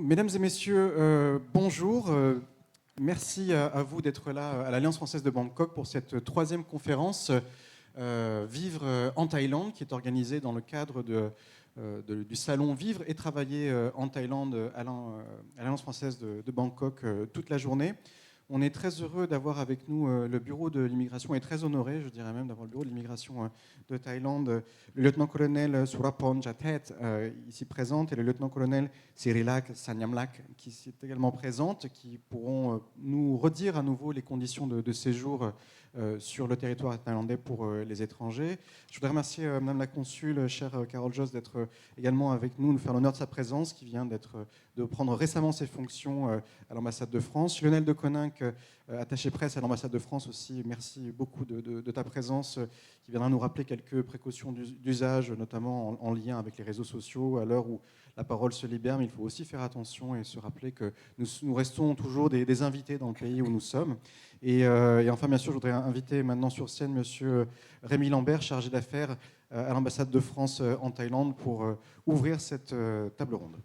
Mesdames et messieurs, bonjour. Merci à vous d'être là à l'Alliance française de Bangkok pour cette troisième conférence Vivre en Thaïlande qui est organisée dans le cadre du salon Vivre et Travailler en Thaïlande à l'Alliance française de Bangkok toute la journée. On est très heureux d'avoir avec nous le bureau de l'immigration et très honoré, je dirais même, d'avoir le bureau de l'immigration de Thaïlande, le lieutenant-colonel Surapong Jatet, ici présente, et le lieutenant-colonel Sirilak Sanyamlak, qui est également présente, qui pourront nous redire à nouveau les conditions de séjour sur le territoire thaïlandais pour les étrangers. Je voudrais remercier Madame la Consul, chère Carole Joss, d'être également avec nous, nous faire l'honneur de sa présence, qui vient de prendre récemment ses fonctions à l'ambassade de France. Lionel de Coninck, attaché presse à l'ambassade de France aussi, merci beaucoup de ta présence, qui viendra nous rappeler quelques précautions d'usage, notamment en lien avec les réseaux sociaux, à l'heure où la parole se libère, mais il faut aussi faire attention et se rappeler que nous restons toujours des invités dans le pays où nous sommes. Et enfin, bien sûr, je voudrais inviter maintenant sur scène M. Rémi Lambert, chargé d'affaires à l'ambassade de France en Thaïlande, pour ouvrir cette table ronde.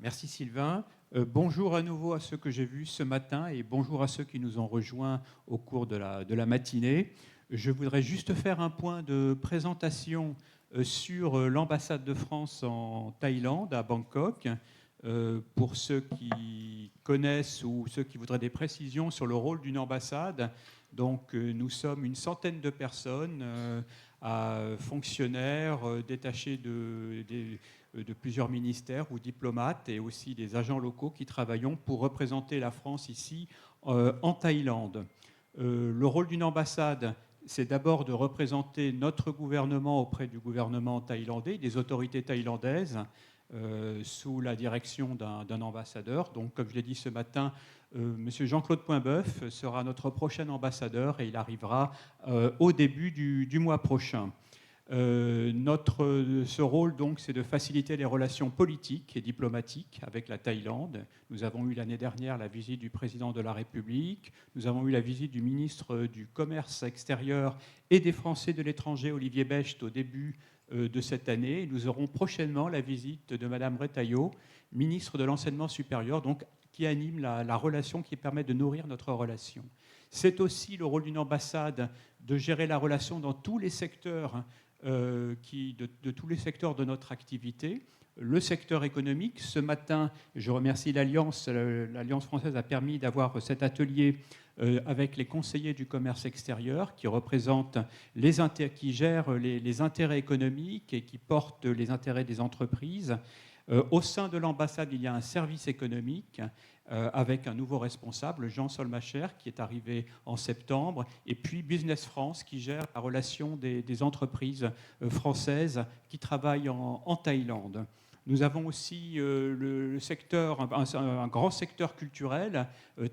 Merci Sylvain. Bonjour à nouveau à ceux que j'ai vus ce matin et bonjour à ceux qui nous ont rejoints au cours de la matinée. Je voudrais juste faire un point de présentation sur l'ambassade de France en Thaïlande, à Bangkok. Pour ceux qui connaissent ou ceux qui voudraient des précisions sur le rôle d'une ambassade, donc nous sommes une centaine de personnes, fonctionnaires détachés de plusieurs ministères ou diplomates et aussi des agents locaux qui travaillons pour représenter la France ici en Thaïlande. Le rôle d'une ambassade, c'est d'abord de représenter notre gouvernement auprès du gouvernement thaïlandais, des autorités thaïlandaises, sous la direction d'un ambassadeur. Donc, comme je l'ai dit ce matin, M. Jean-Claude Poinbeuf sera notre prochain ambassadeur et il arrivera au début du mois prochain. Ce rôle, donc, c'est de faciliter les relations politiques et diplomatiques avec la Thaïlande. Nous avons eu l'année dernière la visite du président de la République, nous avons eu la visite du ministre du Commerce extérieur et des Français de l'étranger, Olivier Becht, au début de cette année. Nous aurons prochainement la visite de Mme Retailleau, ministre de l'Enseignement supérieur, donc, qui anime la relation, qui permet de nourrir notre relation. C'est aussi le rôle d'une ambassade de gérer la relation dans tous les secteurs de tous les secteurs de notre activité. Le secteur économique, ce matin, je remercie l'Alliance française a permis d'avoir cet atelier avec les conseillers du commerce extérieur qui représentent qui gèrent les intérêts économiques et qui portent les intérêts des entreprises. Au sein de l'ambassade, il y a un service économique avec un nouveau responsable, Jean Solmacher, qui est arrivé en septembre, et puis Business France, qui gère la relation des entreprises françaises qui travaillent en Thaïlande. Nous avons aussi un grand secteur culturel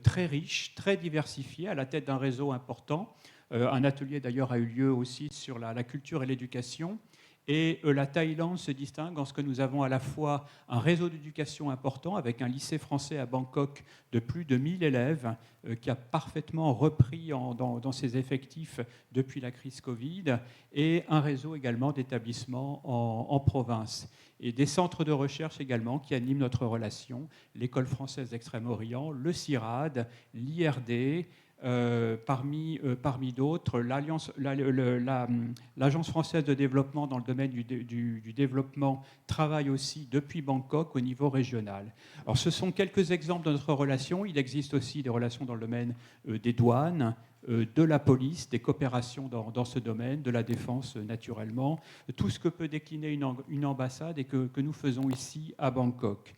très riche, très diversifié, à la tête d'un réseau important. Un atelier d'ailleurs a eu lieu aussi sur la culture et l'éducation. Et la Thaïlande se distingue en ce que nous avons à la fois un réseau d'éducation important avec un lycée français à Bangkok de plus de 1000 élèves qui a parfaitement repris dans ses effectifs depuis la crise Covid et un réseau également d'établissements en province. Et des centres de recherche également qui animent notre relation, l'École française d'Extrême-Orient, le CIRAD, l'IRD, parmi d'autres, l'Agence française de développement dans le domaine du développement travaille aussi depuis Bangkok au niveau régional. Alors, ce sont quelques exemples de notre relation. Il existe aussi des relations dans le domaine des douanes, de la police, des coopérations dans ce domaine, de la défense naturellement, tout ce que peut décliner une ambassade et que nous faisons ici à Bangkok.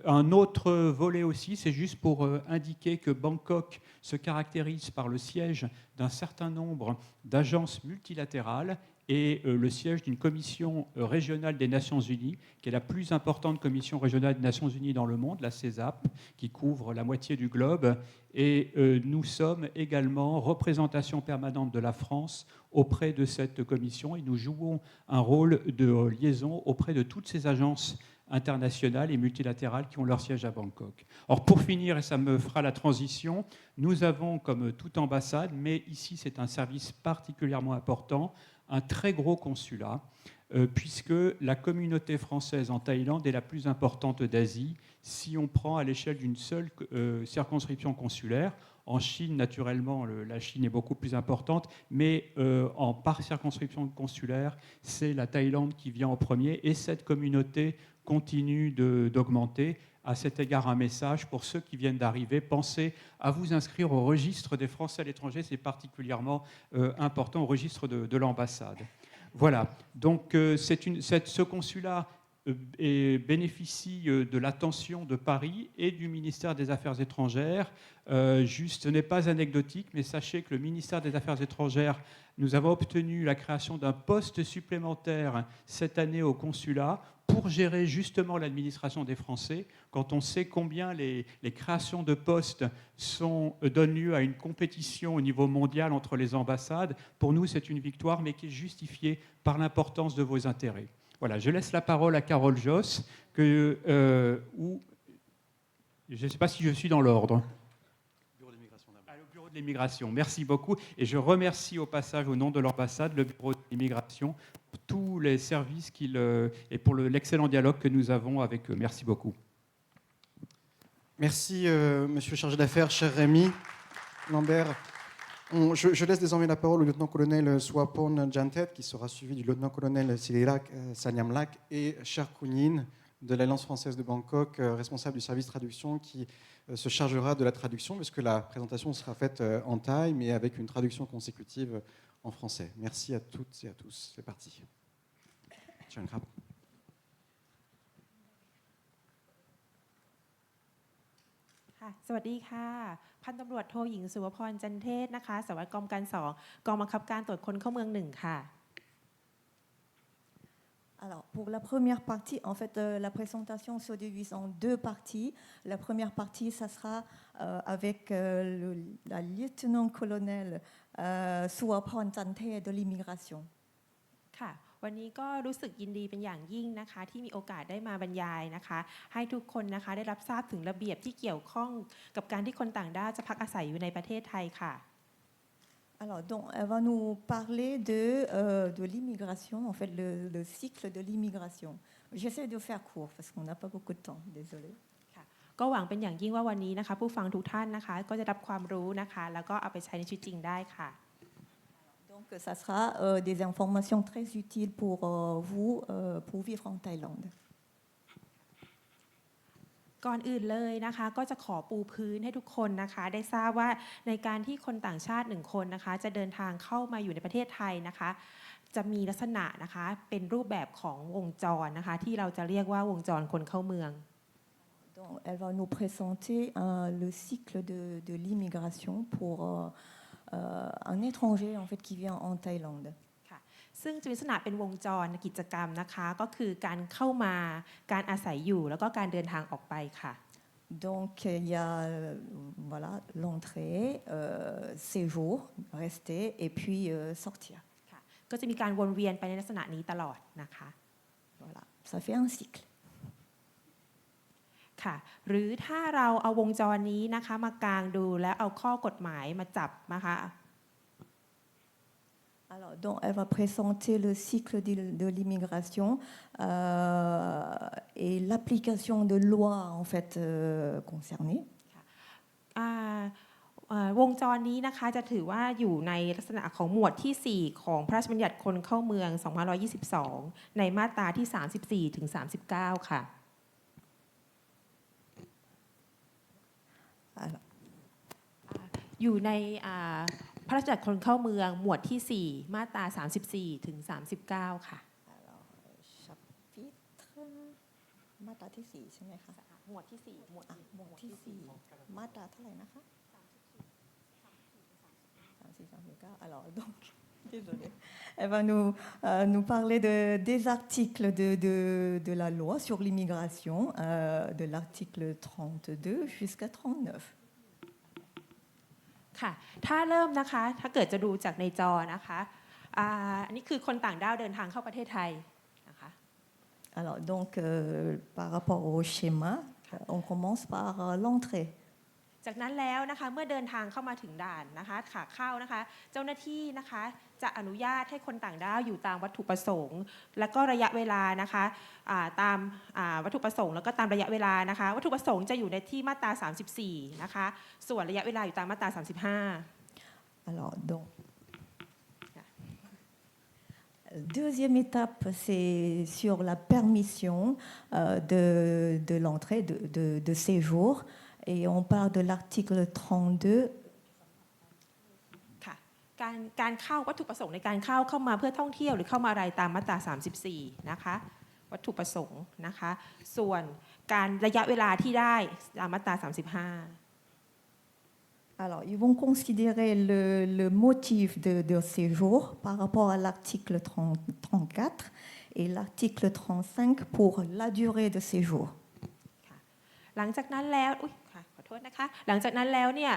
Un autre volet aussi, c'est juste pour indiquer que Bangkok se caractérise par le siège d'un certain nombre d'agences multilatérales et le siège d'une commission régionale des Nations Unies, qui est la plus importante commission régionale des Nations Unies dans le monde, la CESAP, qui couvre la moitié du globe. Et nous sommes également représentation permanente de la France auprès de cette commission et nous jouons un rôle de liaison auprès de toutes ces agences internationales et multilatérales qui ont leur siège à Bangkok. Or, pour finir, et ça me fera la transition, nous avons, comme toute ambassade, mais ici c'est un service particulièrement important, un très gros consulat puisque la communauté française en Thaïlande est la plus importante d'Asie si on prend à l'échelle d'une seule circonscription consulaire. En Chine, naturellement, la Chine est beaucoup plus importante, mais par circonscription consulaire, c'est la Thaïlande qui vient en premier, et cette communauté continue d'augmenter. À cet égard, un message pour ceux qui viennent d'arriver, pensez à vous inscrire au registre des Français à l'étranger, c'est particulièrement important, au registre de l'ambassade. Voilà, donc ce consulat bénéficie de l'attention de Paris et du ministère des Affaires étrangères. Ce n'est pas anecdotique, mais sachez que le ministère des Affaires étrangères, nous avons obtenu la création d'un poste supplémentaire cette année au consulat pour gérer justement l'administration des Français, quand on sait combien les créations de postes donnent lieu à une compétition au niveau mondial entre les ambassades. Pour nous, c'est une victoire, mais qui est justifiée par l'importance de vos intérêts. Voilà, je laisse la parole à Carole Josse, je ne sais pas si je suis dans l'ordre. Au bureau de l'immigration. Merci beaucoup. Et je remercie au passage, au nom de l'ambassade, le bureau de l'immigration, pour tous les services et pour l'excellent dialogue que nous avons avec eux. Merci beaucoup. Merci, monsieur le chargé d'affaires, cher Rémi Lambert. Je laisse désormais la parole au lieutenant-colonel Suapon Jantet, qui sera suivi du lieutenant-colonel Silirak Sanyamlak, et Cher Kounyin, de l'Alliance française de Bangkok, responsable du service traduction, qui se chargera de la traduction, puisque la présentation sera faite en thaï, mais avec une traduction consécutive en français. Merci à toutes et à tous. C'est parti. Chen Krab. สวัสดีค่ะพันตำรวจโทหญิงสุวพรจันเทศนะคะสารวัตรกองการ2กองบังคับการตรวจคนเข้าเมือง1ค่ะ Alors, pour la première partie, en fait, la présentation se divise en deux parties. La première partie, ça sera avec la lieutenant-colonel Suapon Jantet de l'immigration. ค่ะวันนี้ก็รู้สึกยินดีเป็นอย่างยิ่งนะคะที่มีโอกาสได้มาบรรยายนะคะให้ทุกคนนะคะได้รับทราบถึงระเบียบที่เกี่ยวข้องกับการที่คนต่างด้าวจะพักอาศัยอยู่ในประเทศไทยค่ะ Alors, donc, elle va nous parler de l'immigration, en fait, le cycle de l'immigration. J'essaie de faire court parce qu'on n'a pas beaucoup de temps, désolé. ก็หวังเป็นอย่างยิ่งว่าวันนี้นะคะผู้ฟังทุกท่านนะคะก็จะรับความรู้นะคะแล้วก็เอาไปใช้ในชีวิตจริงได้ค่ะ Donc, ça sera des informations très utiles pour vous pour vivre en Thaïlande. ก่อนอื่นเลยนะคะก็จะขอปูพื้นให้ทุกคนนะคะได้ทราบว่าในการที่คนต่างชาติ1คนนะคะจะเดินทางเข้ามาอยู่ในประเทศไทยนะคะจะมีลักษณะนะคะเป็นรูปแบบของวงจรนะคะที่เราจะเรียกว่าวงจรคนเข้าเมือง Donc, elle va nous présenter le cycle de l'immigration pour un étranger en fait qui vient en Thaïlande. ซึ่งจะมีลักษณะเป็นวงจรกิจกรรมนะคะก็คือการเข้ามาการอาศัยอยู่แล้วก็การเดินทางออกไปค่ะ Donc il y a voilà l'entrée, séjour, rester et puis sortir. ค่ะก็จะมีการวนเวียนไปในลักษณะนี้ตลอดนะคะ Voilà, ça fait un cycle. ค่ะหรือถ้าเราเอาวงจรนี้นะคะมากางดูแล้วเอาข้อกฎหมายมาจับนะคะ Alors, donc, elle va présenter le cycle de l'immigration et l'application de lois en fait concernées. วงจรนี้นะคะจะถือว่าอยู่ในลักษณะของหมวดที่4ของพระราชบัญญัติคนเข้าเมือง2522ในมาตราที่34ถึง39ค่ะอยู่ในพระราชบัญญัติคนเข้าเมืองหมวดที่4มาตรา34ถึง39ค่ะ Alors, chapitre มาตราที่4ใช่ไหมคะหมวดที่4หมวดที่4มาตราเท่าไหร่นะคะ34-39 Alors, donc, désolée. Elle va nous parler des articles de la loi sur l'immigration, de l'article 32 jusqu'à 39. ค่ะถ้าเริ่มนะคะถ้าเกิดจะดูจากในจอนะคะอันนี้คือคนต่างด้าวเดินทางเข้าประเทศไทยนะคะ Alors donc par rapport au schéma, on commence par l'entrée. จากนั้นแล้วนะคะเมื่อเดินทางเข้ามาถึงด่านนะคะขาเข้านะคะเจ้าหน้าที่นะคะจะอนุญาตให้คนต่างด้าวอยู่ตามวัตถุประสงค์และก็ระยะเวลานะคะตามวัตถุประสงค์แล้วก็ตามระยะเวลานะคะวัตถุประสงค์จะอยู่ในที่มาตรา 34 นะคะส่วนระยะเวลาอยู่ตามมาตรา 35 Alors, donc, deuxième étape, c'est sur la permission de l'entrée de séjour. Et on part de l'article 32. ค่ะการเข้าวัตถุประสงค์ในการเข้ามาเพื่อท่องเที่ยวหรือเข้ามาอะไรตามมาตรา 34 นะคะวัตถุประสงค์นะคะส่วนการระยะเวลาที่ได้ตามมาตรา 35 Alors, ils vont considérer le motif de séjour par rapport à l'article 34 et l'article 35 pour la durée de séjour. หลังจากนั้นแล้วขอโทษนะคะหลังจากนั้นแล้วเนี่ย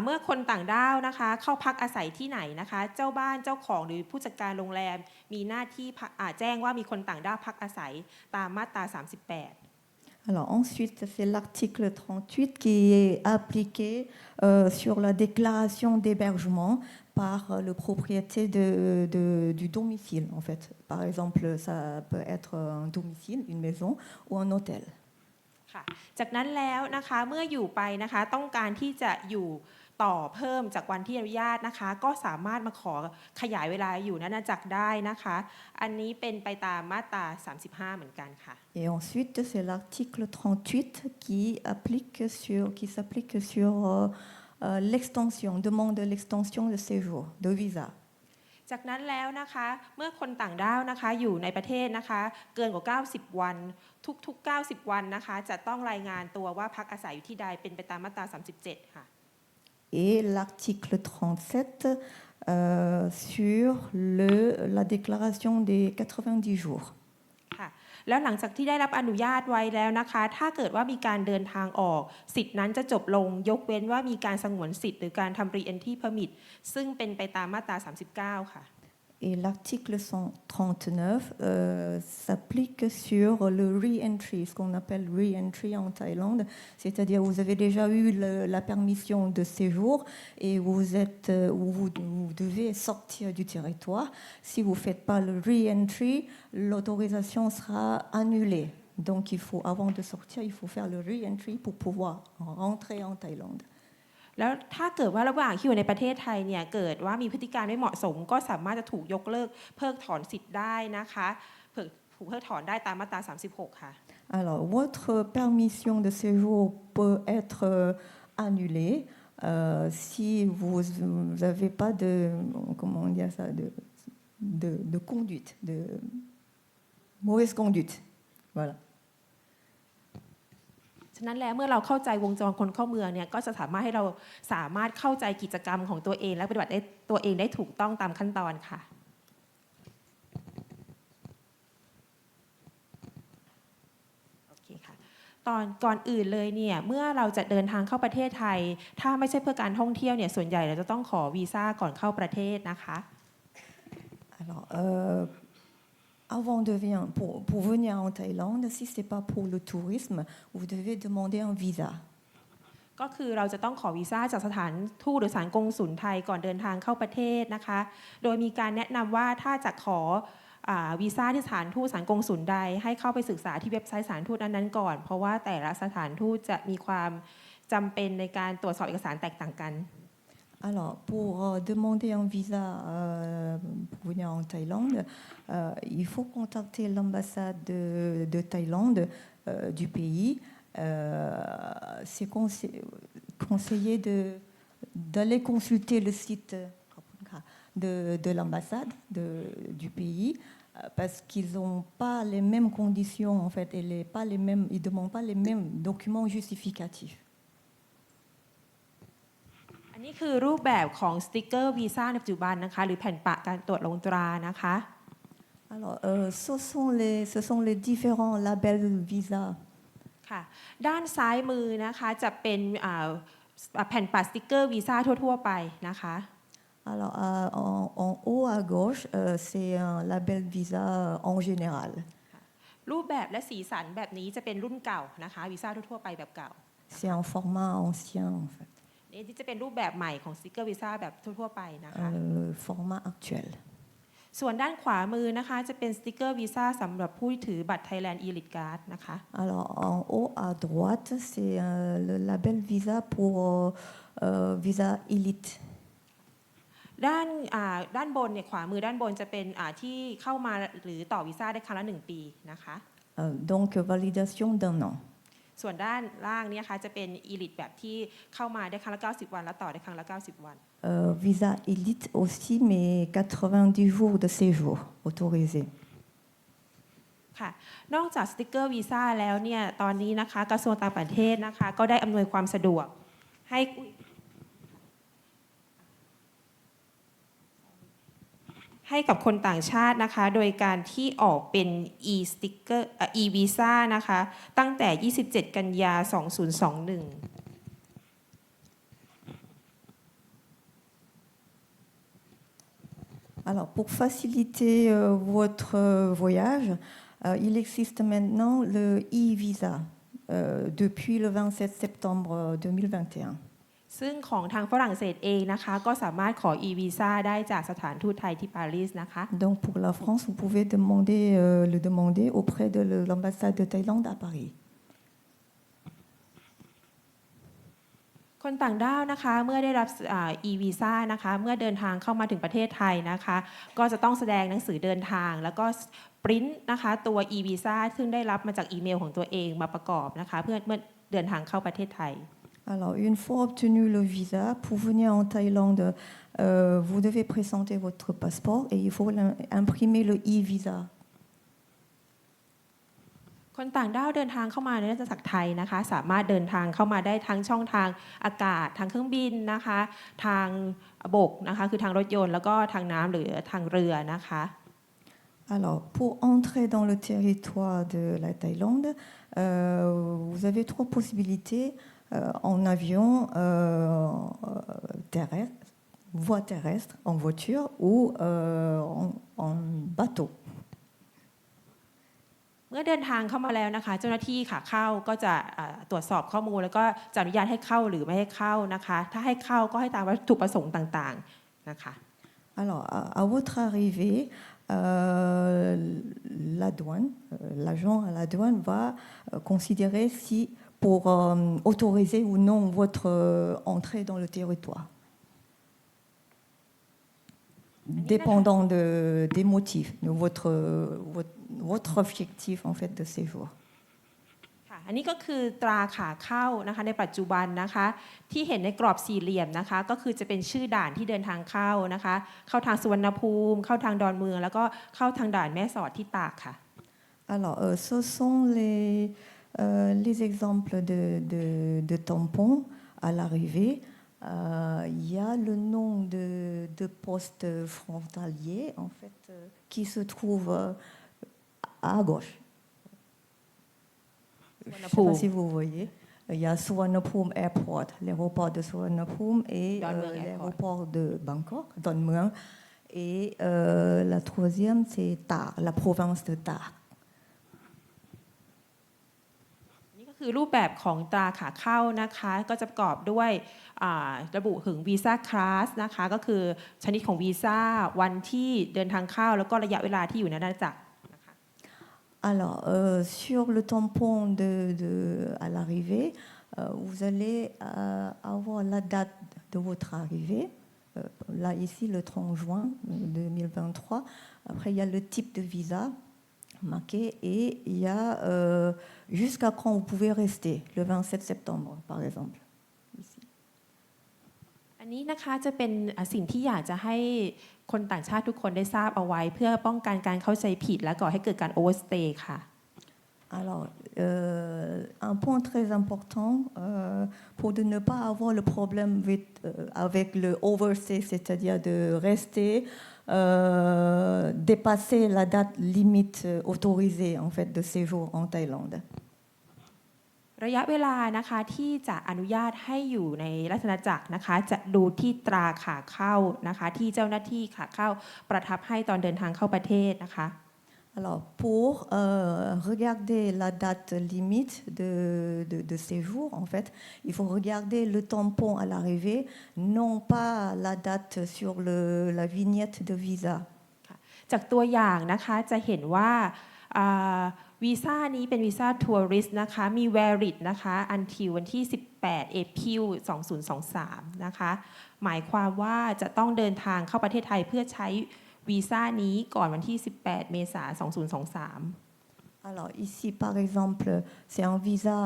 เมื่อคนต่างด้าวนะคะเข้าพักอาศัยที่ไหนนะคะเจ้าบ้านเจ้าของหรือผู้จัดการโรงแรมมีหน้าที่แจ้งว่ามีคนต่างด้าวพักอาศัยตามมาตรา 38 Alors ensuite, c'est l'article 38 qui est appliqué sur la déclaration d'hébergement par le propriétaire du domicile, en fait. Par exemple, ça peut être un domicile, une maison ou un hôtel. ค่ะจากนั้นแล้วนะคะเมื่ออยู่ไปนะคะต้องการที่จะอยู่ต่อเพิ่มจากวันที่อนุญาตนะคะก็สามารถมาขอขยายเวลาอยู่ในอาณาจักรได้นะคะอันนี้เป็นไปตามมาตรา 35 เหมือนกันค่ะ Et ensuite, c'est l'article 38 qui s'applique sur l'extension, demande de l'extension de séjour, de visa. จากนั้นแล้วนะคะเมื่อคนต่างด้าวนะคะอยู่ในประเทศนะคะเกินกว่า90 วันทุกๆ90 วันนะคะจะต้องรายงานตัวว่าพักอาศัยอยู่ที่ใดเป็นไปตามมาตรา 37 ค่ะ Et l'article 37 sur la déclaration des 90 jours. ค่ะแล้วหลังจากที่ได้รับอนุญาตไว้แล้วนะคะถ้าเกิดว่ามีการเดินทางออกสิทธินั้นจะจบลงยกเว้นว่ามีการสงวนสิทธิ์หรือการทำ re-entry permit ซึ่งเป็นไปตามมาตรา 39 ค่ะ Et l'article 139 s'applique sur le re-entry, ce qu'on appelle re-entry en Thaïlande, c'est-à-dire vous avez déjà eu la permission de séjour et vous devez sortir du territoire. Si vous ne faites pas le re-entry, l'autorisation sera annulée. Donc avant de sortir, il faut faire le re-entry pour pouvoir rentrer en Thaïlande. แล้วถ้าเกิดว่าระหว่างที่อยู่ในประเทศไทยเนี่ยเกิดว่ามีพฤติการไม่เหมาะสมก็สามารถจะถูกยกเลิกเพิกถอนสิทธิ์ได้นะคะถูกเพิกถอนได้ตามมาตรา 36 ค่ะ Alors, votre permission de séjour peut être annulée si vous n'avez pas comment on dit ça, de conduite, de mauvaise conduite. Voilà. ฉะนั้นแล้วเมื่อเราเข้าใจวงจรคนเข้าเมืองเนี่ยก็จะสามารถให้เราสามารถเข้าใจกิจกรรมของตัวเองและปฏิบัติตัวเองได้ถูกต้องตามขั้นตอนค่ะโอเคค่ะก่อนอื่นเลยเนี่ยเมื่อเราจะเดินทางเข้าประเทศไทยถ้าไม่ใช่เพื่อการท่องเที่ยวเนี่ยส่วนใหญ่เราจะต้องขอวีซ่าก่อนเข้าประเทศนะคะ Alors, pour venir en Thaïlande, si ce n'est pas pour le tourisme, vous devez demander un visa. ก็คือเราจะต้องขอวีซ่าจากสถานทูตหรือศาลกงสุลไทยก่อนเดินทางเข้าประเทศนะคะโดยมีการแนะนำว่าถ้าจะขอวีซ่าที่สถานทูตศาลกงสุลใดให้เข้าไปศึกษาที่เว็บไซต์สถานทูตนั้นๆก่อนเพราะว่าแต่ละสถานทูตจะมีความจำเป็นในการตรวจสอบเอกสารแตกต่างกัน Alors, pour demander un visa pour venir en Thaïlande, il faut contacter l'ambassade de Thaïlande du pays. C'est conseillé d'aller consulter le site de l'ambassade du pays parce qu'ils n'ont pas les mêmes conditions en fait, ils ne demandent pas les mêmes documents justificatifs. อันนี้คือรูปแบบของสติ๊กเกอร์วีซ่าในปัจจุบันนะคะหรือแผ่นปะการตรวจลงตรานะคะ Alors, ce sont les différents labels visa. ค่ะด้านซ้ายมือนะคะจะเป็นแผ่นปะสติ๊กเกอร์วีซ่าทั่วๆไปนะคะ Alors, en haut à gauche, c'est un label visa en général. รูปแบบและสีสันแบบนี้จะเป็นรุ่นเก่านะคะวีซ่าทั่วๆไปแบบเก่า C'est un format ancien, en fait, นี่ที่จะเป็นรูปแบบใหม่ของสติกเกอร์วีซ่าแบบทั่วๆไปนะคะ le format actuel. ส่วนด้านขวามือนะคะจะเป็นสติกเกอร์วีซ่าสำหรับผู้ที่ถือบัตร Thailand Elite Card นะคะ Alors, en haut à droite, c'est le label Visa pour Visa Elite. ด้านบนเนี่ยขวามือด้านบนจะเป็นที่เข้ามาหรือต่อวีซ่าได้ครั้งละ1 ปีนะคะ Donc, validation d'1 an. ส่วนด้านล่างเนี่ยค่ะจะเป็น Elite แบบที่เข้ามาได้ครั้งละ90 วันแล้วต่อได้ครั้งละ90 วัน Visa Elite aussi, mais 90 jours de séjour autorisés. ค่ะนอกจากสติกเกอร์วีซ่าแล้วเนี่ยตอนนี้นะคะกระทรวงต่างประเทศนะคะก็ได้อำนวยความสะดวกให้กับคนต่างชาตินะคะโดยการที่ออกเป็น e-sticker e-visa นะคะตั้งแต่ 27 กันยา 2021 Alors, pour faciliter votre voyage, il existe maintenant le e-visa depuis le 27 septembre 2021. ซึ่งของทางฝรั่งเศสเองนะคะก็สามารถขอ e-visa ได้จากสถานทูตไทยที่ปารีสนะคะ Donc, pour la France, vous pouvez le demander auprès de l'ambassade de Thaïlande à Paris. คนต่างด้าวนะคะเมื่อได้รับe-visa นะคะเมื่อเดินทางเข้ามาถึงประเทศไทยนะคะก็จะต้องแสดงหนังสือเดินทางแล้วก็ปริ้นนะคะตัว e-visa ซึ่งได้รับมาจากอีเมลของตัวเองมาประกอบนะคะเพื่อเมื่อเดินทางเข้าประเทศไทย Alors, une fois obtenu le visa, pour venir en Thaïlande, vous devez présenter votre passeport et il faut imprimer le e-visa. คนต่างด้าวเดินทางเข้ามาในราชอาณาจักรไทยนะคะสามารถเดินทางเข้ามาได้ทั้งช่องทางอากาศทางเครื่องบินนะคะทางบกนะคะคือทางรถยนต์แล้วก็ทางน้ำหรือทางเรือนะคะ Alors, pour entrer dans le territoire de la Thaïlande, vous avez 3 possibilités en avion, terrestre, voie terrestre, en voiture ou en bateau. เมื่อเดินทางเข้ามาแล้วนะคะเจ้าหน้าที่ขาเข้าก็จะตรวจสอบข้อมูลแล้วก็จะอนุญาตให้เข้าหรือไม่ให้เข้านะคะถ้าให้เข้าก็ให้ตามวัตถุประสงค์ต่างๆนะคะ Alors, à votre arrivée, l'agent à la douane va considérer si pour autoriser ou non votre entrée dans le territoire, dépendant des motifs, de votre objectif en fait de séjour. ค่ะอันนี้ก็คือตราขาเข้านะคะในปัจจุบันนะคะที่เห็นในกรอบสี่เหลี่ยมนะคะก็คือจะเป็นชื่อด่านที่เดินทางเข้านะคะเข้าทางสุวรรณภูมิเข้าทางดอนเมืองแล้วก็เข้าทางด่านแม่สอดที่ตากค่ะ Alors, ce sont les exemples de tampons à l'arrivée. Il y a le nom de poste frontalier en fait qui se trouve à gauche. Je ne sais pas si vous voyez. Il y a Suvarnabhumi Airport, l'aéroport de Suvarnabhumi et l'aéroport de Bangkok, Don Mueang. Et la troisième, c'est Tar, la province de Tar. นี่ก็คือรูปแบบของตราขาเข้านะคะก็จะประกอบด้วยระบุถึงวีซ่าคลาสนะคะก็คือชนิดของวีซ่าวันที่เดินทางเข้าแล้วก็ระยะเวลาที่อยู่ในอาณาจักร Alors, sur le tampon à l'arrivée, vous allez avoir la date de votre arrivée. Là, ici, le 30 juin 2023. Après, il y a le type de visa marqué et il y a jusqu'à quand vous pouvez rester, le 27 septembre, par exemple. Ici. อันนี้นะคะจะเป็นสิ่งที่อยากจะให้คนต่างชาติทุกคนได้ทราบเอาไว้เพื่อป้องกันการเข้าใจผิดและก่อให้เกิดการโอเวอร์สเตย์ค่ะ Alors, un point très important pour de ne pas avoir le problème avec le overstay, c'est-à-dire de rester, dépasser la date limite autorisée en fait de séjour en Thaïlande. ระยะเวลานะคะที่จะอนุญาตให้อยู่ในราชอาณาจักรนะคะจะดูที่ตราขาเข้านะคะที่เจ้าหน้าที่ขาเข้าประทับให้ตอนเดินทางเข้าประเทศนะคะ Alors, pour regarder la date limite de séjour, en fait, il faut regarder le tampon à l'arrivée, non pas la date sur la vignette de visa. จากตัวอย่างนะคะจะเห็นว่าอ่าวีซ่านี้เป็นวีซ่าทัวริสต์นะคะมี valid นะคะ until วันที่ 18 April 2023 นะคะหมายความว่าจะต้องเดินทางเข้าประเทศไทยเพื่อใช้วีซ่านี้ก่อนวันที่ 18 เมษายน 2023 Alors ici, par exemple, c'est un visa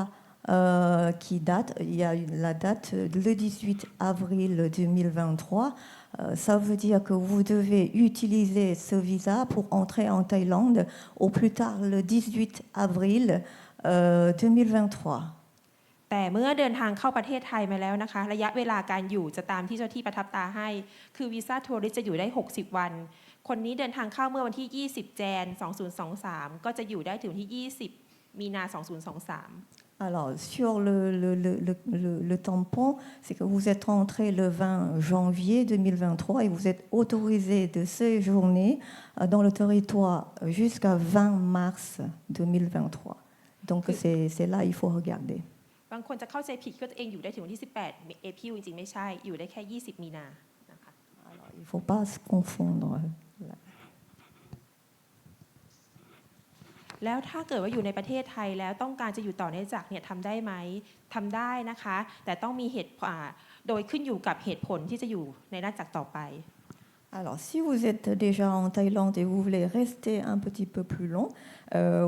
qui date, il y a la date le 18 avril 2023. Ça veut dire que vous devez utiliser ce visa pour entrer en Thaïlande au plus tard le 18 avril 2023. แต่เมื่อเดินทางเข้าประเทศไทยมาแล้วนะคะระยะเวลาการอยู่จะตามที่เจ้าที่ประทับตาให้คือวีซ่าทัวริสต์จะอยู่ได้60 วันคนนี้เดินทางเข้าเมื่อวันที่ 20 กันยายน 2023 ก็จะอยู่ได้ถึงวันที่ 20 มีนา 2023 Alors, sur le tampon, c'est que vous êtes rentré le 20 janvier 2023 et vous êtes autorisé de séjourner dans le territoire jusqu'à 20 mars 2023. Donc, c'est là il faut regarder. บางคนจะเข้าใจผิดว่าตัวเองอยู่ได้ถึงวันที่ 18 เอพริลจริงๆไม่ใช่อยู่ได้แค่ 20 มีนานะคะ Alors, il ne faut pas se confondre. แล้วถ้าเกิดว่าอยู่ในประเทศไทยแล้วต้องการจะอยู่ต่อในอาณาจักรเนี่ยทำได้ไหมทำได้นะคะแต่ต้องมีเหตุโดยขึ้นอยู่กับเหตุผลที่จะอยู่ในอาณาจักรต่อไป Alors, si vous êtes déjà en Thaïlande et vous voulez rester un petit peu plus long,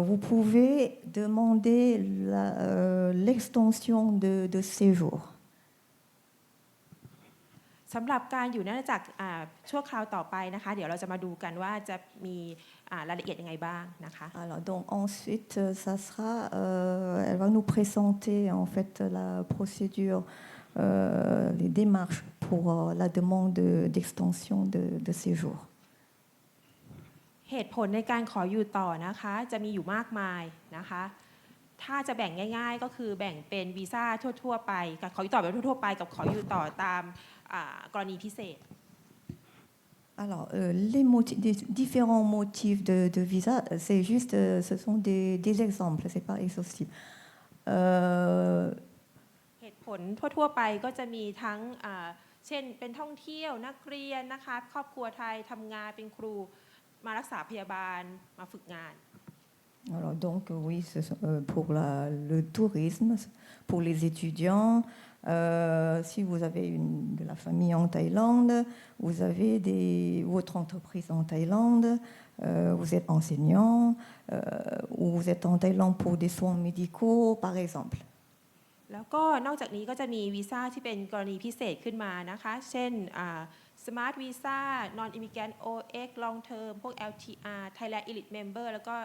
vous pouvez demander l'extension de séjour. สำหรับการอยู่ในอาณาจักรชั่วคราวต่อไปนะคะเดี๋ยวเราจะมาดูกันว่าจะมีรายละเอียดยังไงบ้างนะคะ Alors, donc ensuite, ça sera, elle va nous présenter en fait la procédure, les démarches pour la demande d'extension de séjour. เหตุผลในการขออยู่ต่อนะคะจะมีอยู่มากมายนะคะถ้าจะแบ่งง่ายๆก็คือแบ่งเป็นวีซ่าทั่วๆไปกับขออยู่ต่อแบบทั่วๆไปกับขออยู่ต่อตามกรณีพิเศษ Alors, les différents motifs de visa, c'est juste, ce sont des exemples, c'est pas exhaustif. เหตุผลทั่วๆไปก็จะมีทั้งเช่นเป็นท่องเที่ยวนักเรียนนะคะครอบครัวไทยทำงานเป็นครูมารักษาพยาบาลมาฝึกงาน Alors, donc, oui, pour le tourisme, pour les étudiants, si vous avez de la famille en Thaïlande, vous avez votre entreprise en Thaïlande, vous êtes enseignant, ou vous êtes en Thaïlande pour des soins médicaux, par exemple. แล้วก็นอกจากนี้ก็จะมีวีซ่าที่เป็นกรณีพิเศษขึ้นมานะคะเช่นSmart Visa Non Immigrant OX Long Term พวก LTR Thailand Elite Member แล้วก็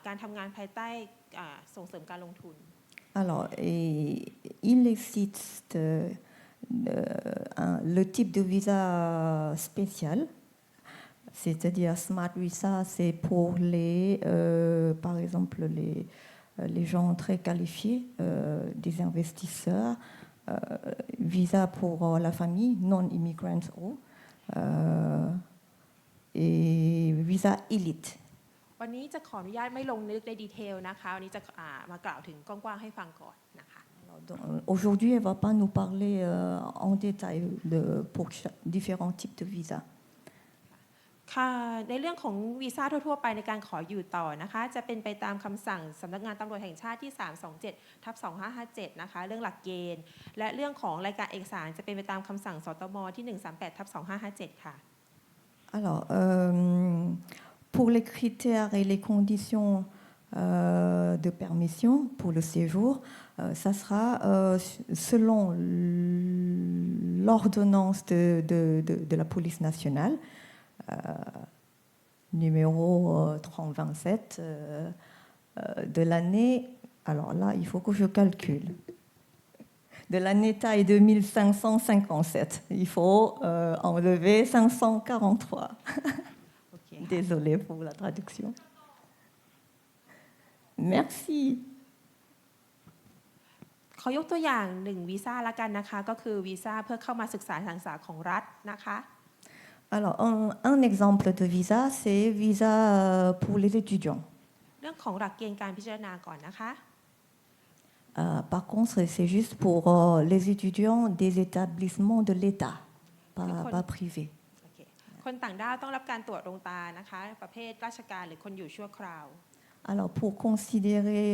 การทำงานภายใต้ส่งเสริมการลงทุน Alors, il existe le type de visa spécial, c'est-à-dire Smart Visa, c'est pour par exemple, les gens très qualifiés, des investisseurs, visa pour la famille, non-immigrants et visa élite. วันนี้จะขออนุญาตไม่ลงลึกในดีเทลนะคะวันนี้จะมากล่าวถึงกว้างๆให้ฟังก่อนนะคะ Aujourd'hui, elle ne va pas nous parler en détail pour différents types de visas. ค่ะในเรื่องของวีซ่าทั่วๆไปในการขออยู่ต่อนะคะจะเป็นไปตามคำสั่งสำนักงานตำรวจแห่งชาติที่ 327/2557 นะคะเรื่องหลักเกณฑ์และเรื่องของรายการเอกสารจะเป็นไปตามคำสั่งสตมที่ 138/2557 ค่ะ Alors, pour les critères et les conditions de permission pour le séjour, ça sera selon l'ordonnance de la police nationale, numéro 3027 de l'année, alors là, il faut que je calcule, de l'année taille 2557. Il faut enlever 543. Désolée pour la traduction. Merci. ขอยกตัวอย่าง1วีซ่าละกันนะคะก็คือวีซ่าเพื่อเข้ามาศึกษาของรัฐนะคะ Alors, un exemple de visa, c'est visa pour les étudiants. เรื่องของหลักเกณฑ์การพิจารณาก่อนนะคะ Par contre, c'est juste pour les étudiants des établissements de l'État, pas privés. โอเคคนต่างด้าวต้องรับการตรวจดวงตานะคะประเภทราชการหรือคนอยู่ชั่วคราว Alors, pour considérer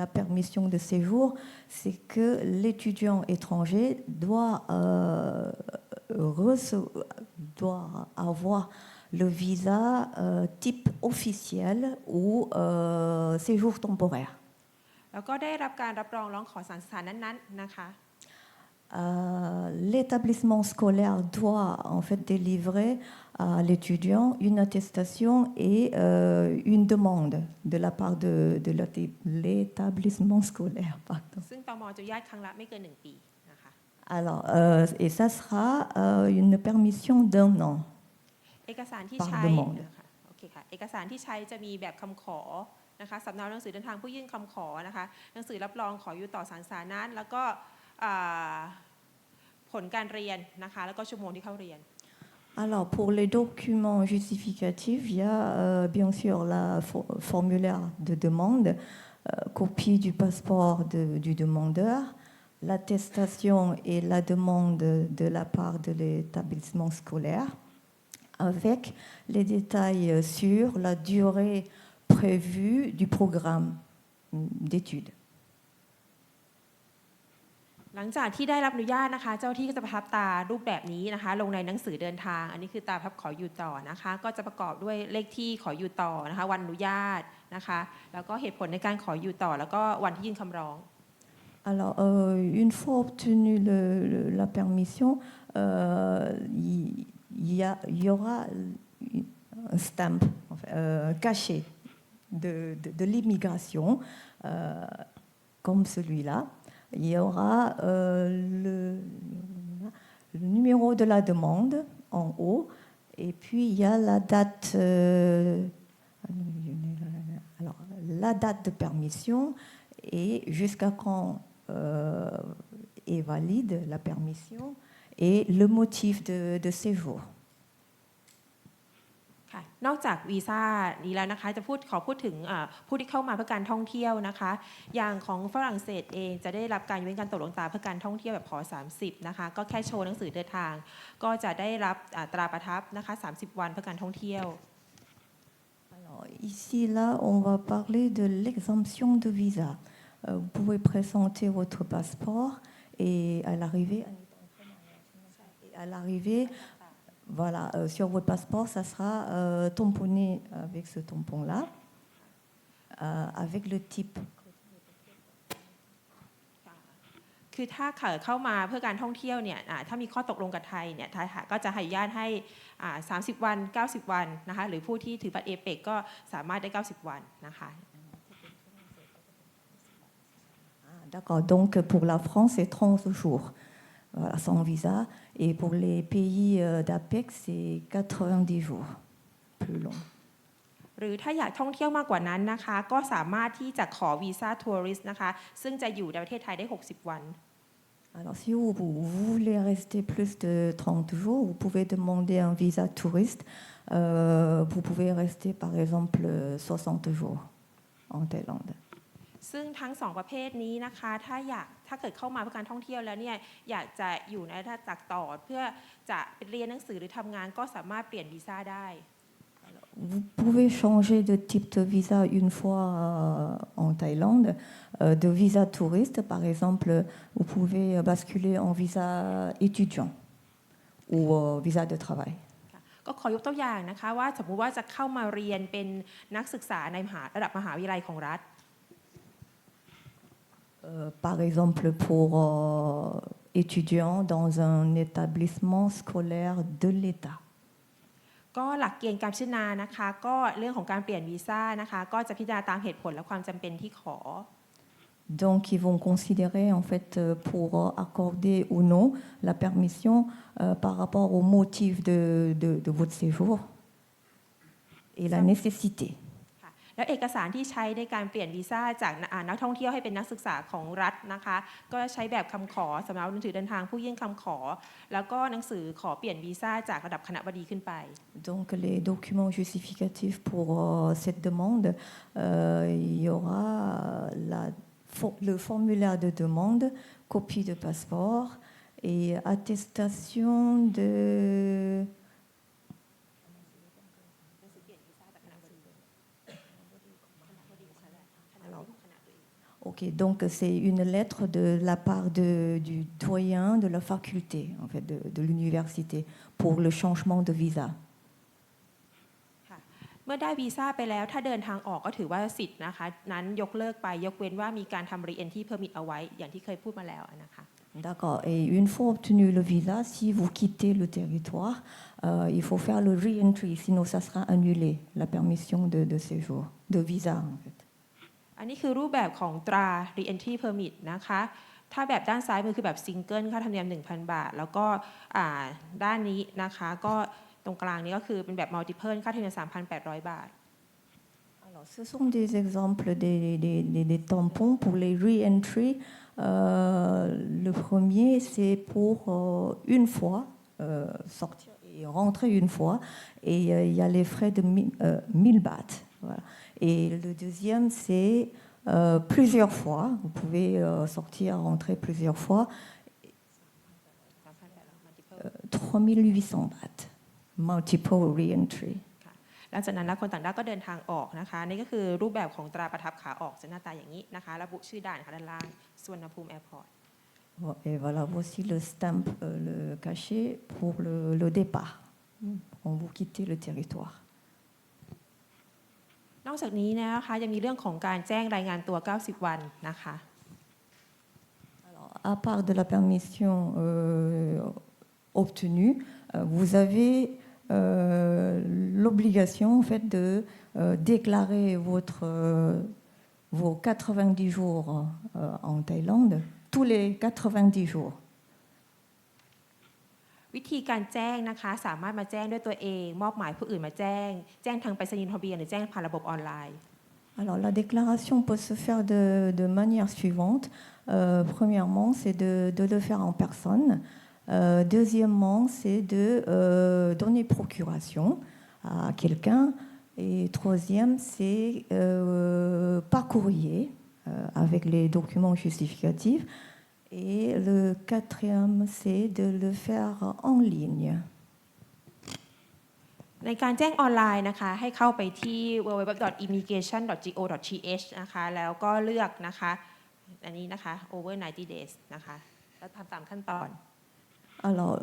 la permission de séjour, c'est que l'étudiant étranger doit avoir le visa type officiel ou séjour temporaire. แล้วก็ได้รับการรับรองร้องขอสถานนั้นๆนะคะ L'établissement scolaire doit en fait délivrer à l'étudiant une attestation et une demande de la part de l'établissement scolaire. Pardon. ซึ่งตมจะอนุญาตครั้งละไม่เกิน1 ปีนะคะ Alors, et ça sera une permission d'1 an. เอกสารที่ Par ใช้ demande นะคะโอเคค่ะเอกสารที่ใช้จะมีแบบคำขอนะคะสำเนาหนังสือเดินทางผู้ยื่นคำขอนะคะหนังสือรับรองขออยู่ต่อสารสานั้นแล้วก็ผลการเรียนนะคะแล้วก็ชั่วโมงที่เข้าเรียน Alors, pour les documents justificatifs, il y a bien sûr la formulaire de demande, copie du passeport du demandeur, l'attestation et la demande de la part de l'établissement scolaire, avec les détails sur la durée prévue du programme d'études. หลังจากที่ได้รับอนุญาตนะคะเจ้าที่ก็จะประทับตารูปแบบนี้นะคะลงในหนังสือเดินทางอันนี้คือตาพับขออยู่ต่อนะคะก็จะประกอบด้วยเลขที่ขออยู่ต่อนะคะวันอนุญาตนะคะแล้วก็เหตุผลในการขออยู่ต่อแล้วก็วันที่ยื่นคำร้อง Alors, une fois obtenue la permission, il y aura un stamp caché de l'immigration, comme celui-là. Il y aura le numéro de la demande en haut, et puis il y a la date, la date de permission et jusqu'à quand est valide la permission et le motif de séjour. ค่ะนอกจากวีซ่านี้แล้วนะคะจะขอพูดถึงผู้ที่เข้ามาเพื่อการท่องเที่ยวนะคะอย่างของฝรั่งเศสเองจะได้รับการยกเว้นการตรวจดวงตาเพื่อการท่องเที่ยวแบบขอ30นะคะก็แค่โชว์หนังสือเดินทางก็จะได้รับตราประทับนะคะ30 วันเพื่อการท่องเที่ยว Alors, ici, là, on va parler de l'exemption de visa. Vous pouvez présenter votre passeport et à l'arrivée, voilà, sur votre passeport, ça sera tamponné avec ce tampon-là, avec le type. คือถ้าเข้ามาเพื่อการท่องเที่ยวเนี่ยถ้ามีข้อตกลงกับไทยเนี่ยไทยก็จะอนุญาตให้30 วัน90 วันนะคะหรือผู้ที่ถือบัตรเอเปกก็สามารถได้90 วันนะคะ D'accord, donc pour la France, c'est 30 jours voilà, sans visa. Et pour les pays d'APEC, c'est 90 jours, plus long. หรือถ้าอยากท่องเที่ยวมากกว่านั้นนะคะก็สามารถที่จะขอวีซ่าทัวริสต์นะคะซึ่งจะอยู่ในประเทศไทยได้60 วัน Alors si vous voulez rester plus de 30 jours, vous pouvez demander un visa touriste. Vous pouvez rester par exemple 60 jours en Thaïlande. ซึ่งทั้ง2ประเภทนี้นะคะถ้าเกิดเข้ามาเพื่อการท่องเที่ยวแล้วเนี่ยอยากจะอยู่ในระดับต่อเพื่อจะไปเรียนหนังสือหรือทำงานก็สามารถเปลี่ยนวีซ่าได้ Vous pouvez changer de type de visa une fois en Thaïlande. De visa touriste, par exemple, vous pouvez basculer en visa étudiant ou visa de travail. ก็ขอยกตัวอย่างนะคะว่าสมมุติว่าจะเข้ามาเรียนเป็นนักศึกษาในระดับมหาวิทยาลัยของรัฐ Par exemple, pour étudiants dans un établissement scolaire de l'État. ก็หลักเกณฑ์การพิจารณานะคะก็เรื่องของการเปลี่ยนวีซ่านะคะก็จะพิจารณาตามเหตุผลและความจำเป็นที่ขอ Donc, ils vont considérer en fait pour accorder ou non la permission par rapport au motif de votre séjour et la nécessité. แล้วเอกสารที่ใช้ในการเปลี่ยนวีซ่าจากนักท่องเที่ยวให้เป็นนักศึกษาของรัฐนะคะก็ใช้แบบคำขอสำเนาหนังสือเดินทางผู้ยื่นคำขอแล้วก็หนังสือขอเปลี่ยนวีซ่าจากระดับคณบดีขึ้นไป Donc les documents justificatifs pour cette demande, il y aura le formulaire de demande, copie de passeport et attestation de... Ok, donc c'est une lettre de la part du doyen de la faculté, en fait, de l'université, pour le changement de visa. เมื่อได้วีซ่าไปแล้วถ้าเดินทางออกก็ถือว่าสิทธิ์นะคะนั้นยกเลิกไปยกเว้นว่ามีการทำ re-entry permit เอาไว้อย่างที่เคยพูดมาแล้วนะคะ D'accord. Et une fois obtenu le visa, si vous quittez le territoire, il faut faire le re-entry, sinon ça sera annulé, la permission de séjour, de visa en fait. อันนี้คือรูปแบบของตรา re-entry permit นะคะถ้าแบบด้านซ้ายมือคือแบบซิงเกิลค่าธรรมเนียม 1,000 บาทแล้วก็ด้านนี้นะคะก็ตรงกลางนี้ก็คือเป็นแบบ multiple ค่าธรรมเนียม 3,800 บาท Alors, ce sont des exemples des tampons pour les re-entry. Le premier, c'est pour une fois sortir et rentrer une fois, et il y a les frais de 1000 bahts. Voilà. Et le deuxième, c'est plusieurs fois. Vous pouvez sortir, rentrer plusieurs fois. 3800 bahts. Multiple re-entry. หลังจากนั้นแล้วคนต่างด้าวก็เดินทางออกนะคะนี่ก็คือรูปแบบของตราประทับขาออกจะหน้าตาอย่างนี้นะคะระบุชื่อด่านค่ะด้านล่างสุวรรณภูมิแอร์พอร์ต Et voilà, voici le stamp, le cachet pour le départ, quand vous quittez le territoire. นอกจากนี้นะคะยังมีเรื่องของการแจ้งรายงานตัว 90 วันนะคะ Alors, à part de la permission obtenue, vous avez l'obligation en fait de déclarer vos 90 jours en Thaïlande tous les 90 jours. วิธีการแจ้งนะคะสามารถมาแจ้งด้วยตัวเองมอบหมายผู้อื่นมาแจ้งทางไปรษณีย์ทะเบียนหรือแจ้งผ่านระบบออนไลน์ Alors la déclaration peut se faire de manière suivante. Premièrement, c'est de le faire en personne. Deuxièmement, c'est de donner procuration à quelqu'un. Et troisième, c'est par courrier avec les documents justificatifs. Et le quatrième, c'est de le faire en ligne. ในการแจ้งออนไลน์นะคะให้เข้าไปที่ www.immigration.go.th นะคะแล้วก็เลือกนะคะอันนี้นะคะ over 90 days นะคะแล้วทำตามขั้นตอน Alors,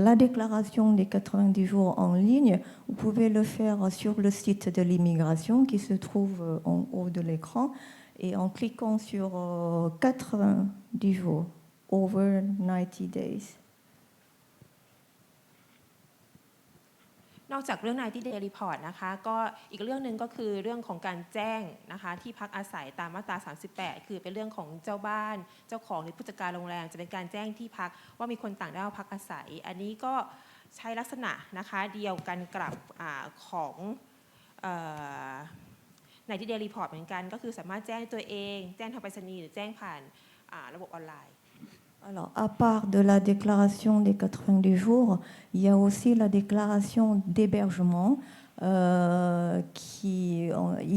la déclaration des 90 jours en ligne, vous pouvez le faire sur le site de l'immigration qui se trouve en haut de l'écran. Et en cliquant sur 90 jours, over 90 days. นอกจากเรื่อง 90 day report นะคะก็อีกเรื่องหนึ่งก็คือเรื่องของการแจ้งนะคะที่พักอาศัยตามมาตรา 38 คือเป็นเรื่องของเจ้าบ้านเจ้าของหรือผู้จัดการโรงแรมจะเป็นการแจ้งที่พักว่ามีคนต่างด้าวพักอาศัยอันนี้ก็ใช้ลักษณะนะคะเดียวกันกับของ90 day report เหมือนกันก็คือสามารถแจ้งตัวเองแจ้งทางไปรษณีย์หรือแจ้งผ่านระบบออนไลน์ Alors, à part de la déclaration des 90 jours, il y a aussi la déclaration d'hébergement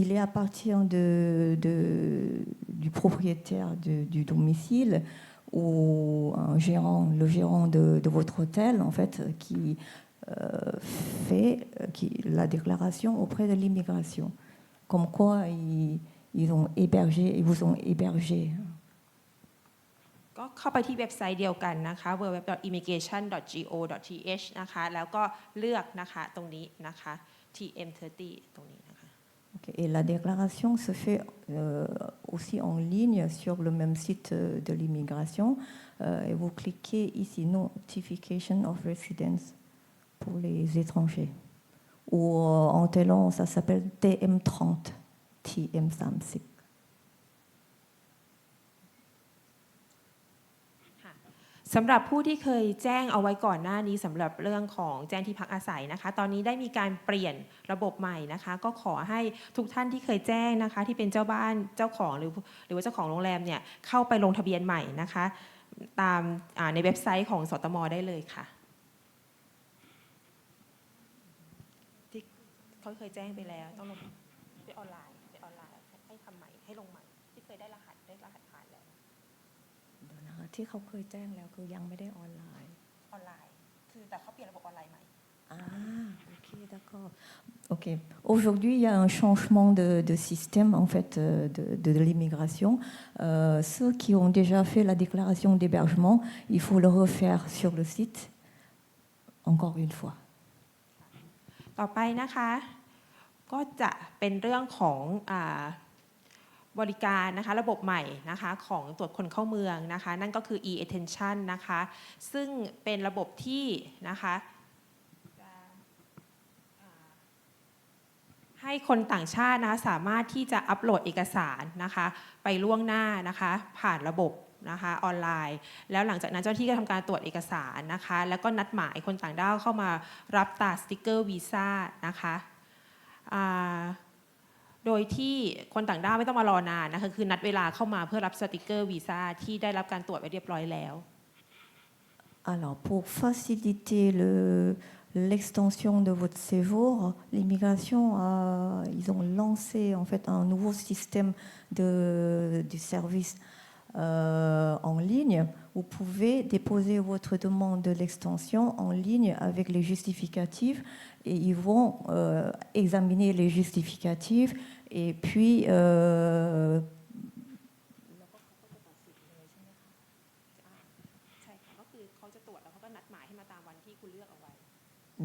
il est à partir du propriétaire du domicile ou le gérant de votre hôtel, en fait, qui fait la déclaration auprès de l'immigration. Comme quoi ils vous ont hébergé. ก็เข้าไปที่เว็บไซต์เดียวกันนะคะ www.immigration.go.th นะคะแล้วก็เลือกนะคะตรงนี้นะคะ TM30 ตรงนี้นะคะ Okay. Et la déclaration se fait aussi en ligne sur le même site de l'immigration. Et vous cliquez ici Notification of Residence pour les étrangers. Ou en thaïlandais, ça s'appelle TM30. TM30. สำหรับผู้ที่เคยแจ้งเอาไว้ก่อนหน้านี้สำหรับเรื่องของแจ้งที่พักอาศัยนะคะตอนนี้ได้มีการเปลี่ยนระบบใหม่นะคะก็ขอให้ทุกท่านที่เคยแจ้งนะคะที่เป็นเจ้าบ้านเจ้าของหรือว่าเจ้าของโรงแรมเนี่ยเข้าไปลงทะเบียนใหม่นะคะตามในเว็บไซต์ของสตม.ได้เลยค่ะที่เขาเคยแจ้งไปแล้วต้องลงไปออนไลน์ให้ทำใหม่ให้ลงใหม่ที่เคยได้รหัสผ่านแล้ว เดี๋ยวนะคะที่เขาเคยแจ้งแล้วคือยังไม่ได้ออนไลน์ ออนไลน์คือแต่เขาเปลี่ยนระบบออนไลน์ใหม่ Ah, ok, d'accord. Ok. Aujourd'hui, il y a un changement de système en fait de l'immigration. Ceux qui ont déjà fait la déclaration d'hébergement, il faut le refaire sur le site encore une fois. ต่อไปนะคะก็จะเป็นเรื่องของบริการนะคะระบบใหม่นะคะของตรวจคนเข้าเมืองนะคะนั่นก็คือ e-attention นะคะซึ่งเป็นระบบที่นะคะให้คนต่างชาตินะคะสามารถที่จะอัปโหลดเอกสารนะคะไปล่วงหน้านะคะผ่านระบบนะคะออนไลน์แล้วหลังจากนั้นเจ้าหน้าที่ก็ทำการตรวจเอกสารนะคะแล้วก็นัดหมายคนต่างด้าวเข้ามารับตราสติกเกอร์วีซ่านะคะโดยที่คนต่างด้าวไม่ต้องมารอนานนะคะคือนัดเวลาเข้ามาเพื่อรับสติกเกอร์วีซ่าที่ได้รับการตรวจไว้เรียบร้อยแล้ว Alors, pour faciliter l'extension de votre séjour, l'immigration, ils ont lancé en fait un nouveau système du service en ligne. Vous pouvez déposer votre demande de l'extension en ligne avec les justificatifs et ils vont examiner les justificatifs et puis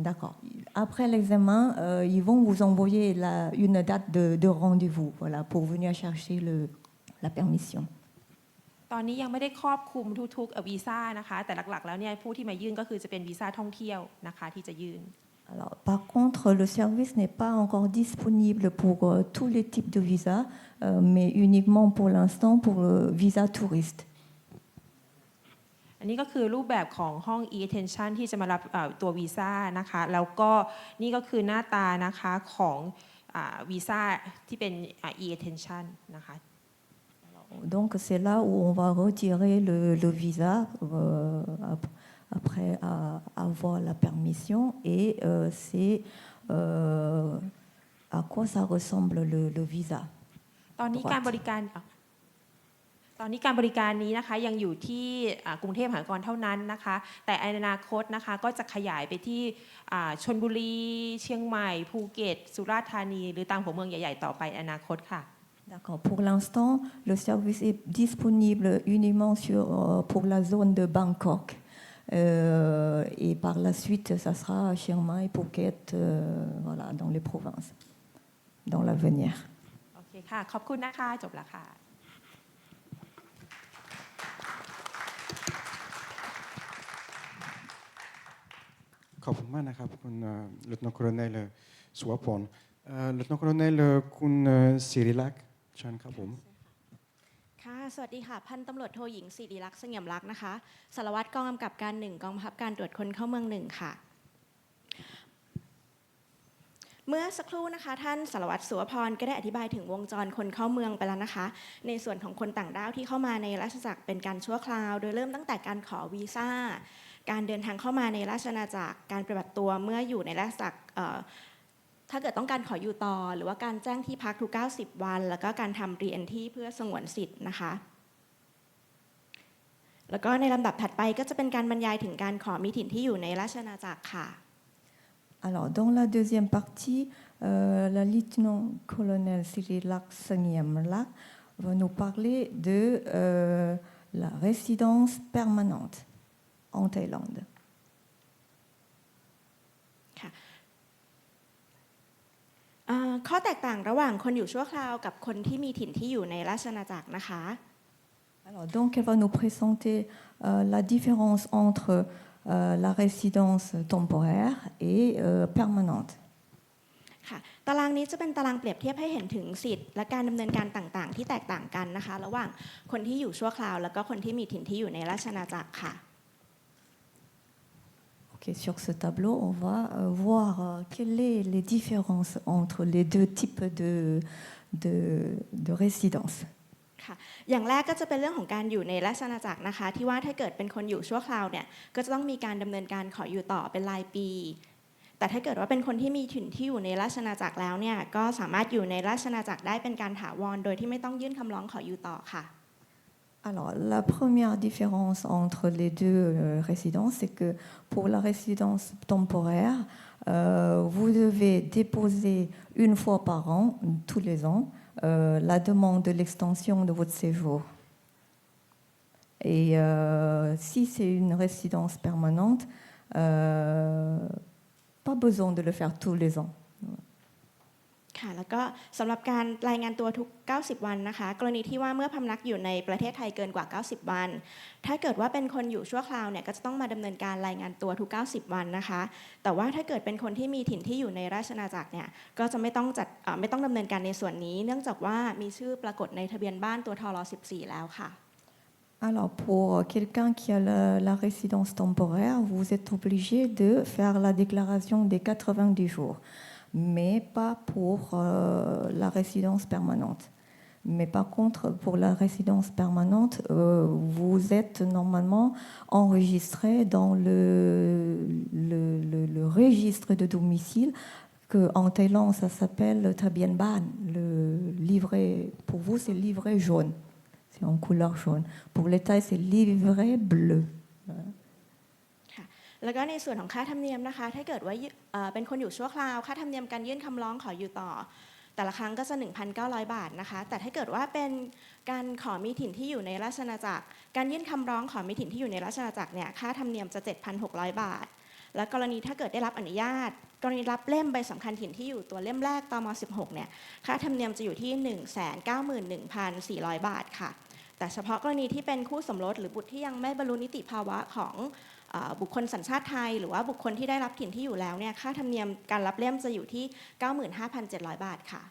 D'accord. Après l'examen, ils vont vous envoyer une date de rendez-vous, voilà, pour venir chercher la permission. ตอนนี้ยังไม่ได้ครอบคลุมทุกๆวีซ่านะคะแต่หลักๆแล้วเนี่ยผู้ที่มายื่นก็คือจะเป็นวีซ่าท่องเที่ยวนะคะที่จะยื่น Alors, par contre, le service n'est pas encore disponible pour tous les types de visas, mais uniquement pour l'instant pour le visa touriste. อันนี้ก็คือรูปแบบของห้อง e-attention ที่จะมารับตัววีซ่านะคะแล้วก็นี่ก็คือหน้าตานะคะของวีซ่าที่เป็น e-attention นะคะ Donc c'est là où on va retirer le visa après avoir la permission et c'est à quoi ça ressemble le visa. ตอนนี้การบริการนี้นะคะยังอยู่ที่กรุงเทพมหานครเท่านั้นนะคะแต่ในอนาคตนะคะก็จะขยายไปที่ชลบุรีเชียงใหม่ภูเก็ตสุราษฎร์ธานีหรือต่างหัวเมืองใหญ่ๆต่อไปในอนาคตค่ะ D'accord. Pour l'instant, le service est disponible uniquement pour la zone de Bangkok. Et par la suite, ça sera à Chiang Mai, Phuket, voilà, dans les provinces, dans l'avenir. โอเคค่ะขอบคุณนะคะจบแล้วค่ะ ขอบคุณมากนะครับคุณเลฟเทนานต์โคโลเนลสุวพลเลฟเทนานต์โคโลเนลคุณศิริลักษณ์เชิญครับผม ค่ะสวัสดีค่ะพันตำรวจโทหญิงศิริลักษณ์เสงี่ยมรักษ์นะคะสารวัตรกองกำกับการ1กองบังคับการตรวจคนเข้าเมือง1ค่ะเมื่อสักครู่นะคะท่านสารวัตรสุวพรก็ได้อธิบายถึงวงจรคนเข้าเมืองไปแล้วนะคะในส่วนของคนต่างด้าวที่เข้ามาในราชอาณาจักรเป็นการชั่วคราวโดยเริ่มตั้งแต่การขอวีซ่าการเดินทางเข้ามาในราชอาณาจักรการปฏิบัติตัวเมื่ออยู่ในราชอาณาจักรถ้าเกิดต้องการขออยู่ต่อหรือว่าการแจ้งที่พักทุก90วันแล้วก็การทำรีเอนทรีเพื่อสงวนสิทธิ์นะคะแล้วก็ในลำดับถัดไปก็จะเป็นการบรรยายถึงการขอมีถิ่นที่อยู่ในราชอาณาจักรค่ะ Alors, dans la deuxième partie, la lieutenant-colonel Sirilak Sengyeamlak va nous parler de la résidence permanente en Thaïlande. ข้อแตกต่างระหว่างคนอยู่ชั่วคราวกับคนที่มีถิ่นที่อยู่ในราชอาณาจักรนะคะ Alors, donc, elle va nous présenter la différence entre la résidence temporaire et permanente. ค่ะตารางนี้จะเป็นตารางเปรียบเทียบให้เห็นถึงสิทธิ์และการดำเนินการต่างๆที่แตกต่างกันนะคะระหว่างคนที่อยู่ชั่วคราวแล้วก็คนที่มีถิ่นที่อยู่ในราชอาณาจักรค่ะ qui est sur ce tableau, on va voir quelles sont les différences entre les deux types de résidence. ค่ะอย่างแรกก็จะเป็นเรื่องของการอยู่ในราชอาณาจักรนะคะที่ว่าถ้าเกิดเป็นคนอยู่ชั่วคราวเนี่ยก็จะต้องมีการดำเนินการขออยู่ต่อเป็นรายปีแต่ถ้าเกิดว่าเป็นคนที่มีถิ่นที่อยู่ในราชอาณาจักรแล้วเนี่ยก็สามารถอยู่ในราชอาณาจักรได้เป็นการถาวรโดยที่ไม่ต้องยื่นคำร้องขออยู่ต่อค่ะ Alors, la première différence entre les deux résidences, c'est que pour la résidence temporaire, vous devez déposer une fois par an, tous les ans, la demande de l'extension de votre séjour. Et si c'est une résidence permanente, pas besoin de le faire tous les ans. ค่ะแล้วก็สำหรับการรายงานตัวทุก90วันนะคะกรณีที่ว่าเมื่อพำนักอยู่ในประเทศไทยเกินกว่า90วันถ้าเกิดว่าเป็นคนอยู่ชั่วคราวเนี่ยก็จะต้องมาดำเนินการรายงานตัวทุก90วันนะคะแต่ว่าถ้าเกิดเป็นคนที่มีถิ่นที่อยู่ในราชอาณาจักรเนี่ยก็จะไม่ต้องดำเนินการในส่วนนี้เนื่องจากว่ามีชื่อปรากฏในทะเบียนบ้านตัวทร14แล้วค่ะ Alors, pour quelqu'un qui a la résidence temporaire, vous êtes obligé de faire la déclaration des 90 jours. Mais pas pour la résidence permanente. Mais par contre, pour la résidence permanente, vous êtes normalement enregistré dans le registre de domicile, qu'en Thaïlande, ça s'appelle Tha Bien Ban. Le livret, pour vous, c'est livret jaune. C'est en couleur jaune. Pour les Thaïs, c'est livret bleu. แล้วก็ในส่วนของค่าธรรมเนียมนะคะถ้าเกิดว่าเป็นคนอยู่ชั่วคราวค่าธรรมเนียมการยื่นคำร้องขออยู่ต่อแต่ละครั้งก็จะ 1,900 บาทนะคะแต่ถ้าเกิดว่าเป็นการขอมีถิ่นที่อยู่ในราชอาณาจักรการยื่นคำร้องขอมีถิ่นที่อยู่ในราชอาณาจักรเนี่ยค่าธรรมเนียมจะ 7,600 บาทและกรณีถ้าเกิดได้รับอนุญาตกรณีรับเล่มใบสำคัญถิ่นที่อยู่ตัวเล่มแรกตม16เนี่ยค่าธรรมเนียมจะอยู่ที่ 191,400 บาทค่ะแต่เฉพาะกรณีที่เป็นคู่สมรสหรือบุตรที่ยังไม่บรรลุนิติภาวะของบุคคลสัญชาติไทยหรือว่าบุคคลที่ได้รับถิ่นที่อยู่แล้วเนี่ยค่าธรรมเนียมการรับเล่มจะอยู่ที่ 95,700 บาทค่ะ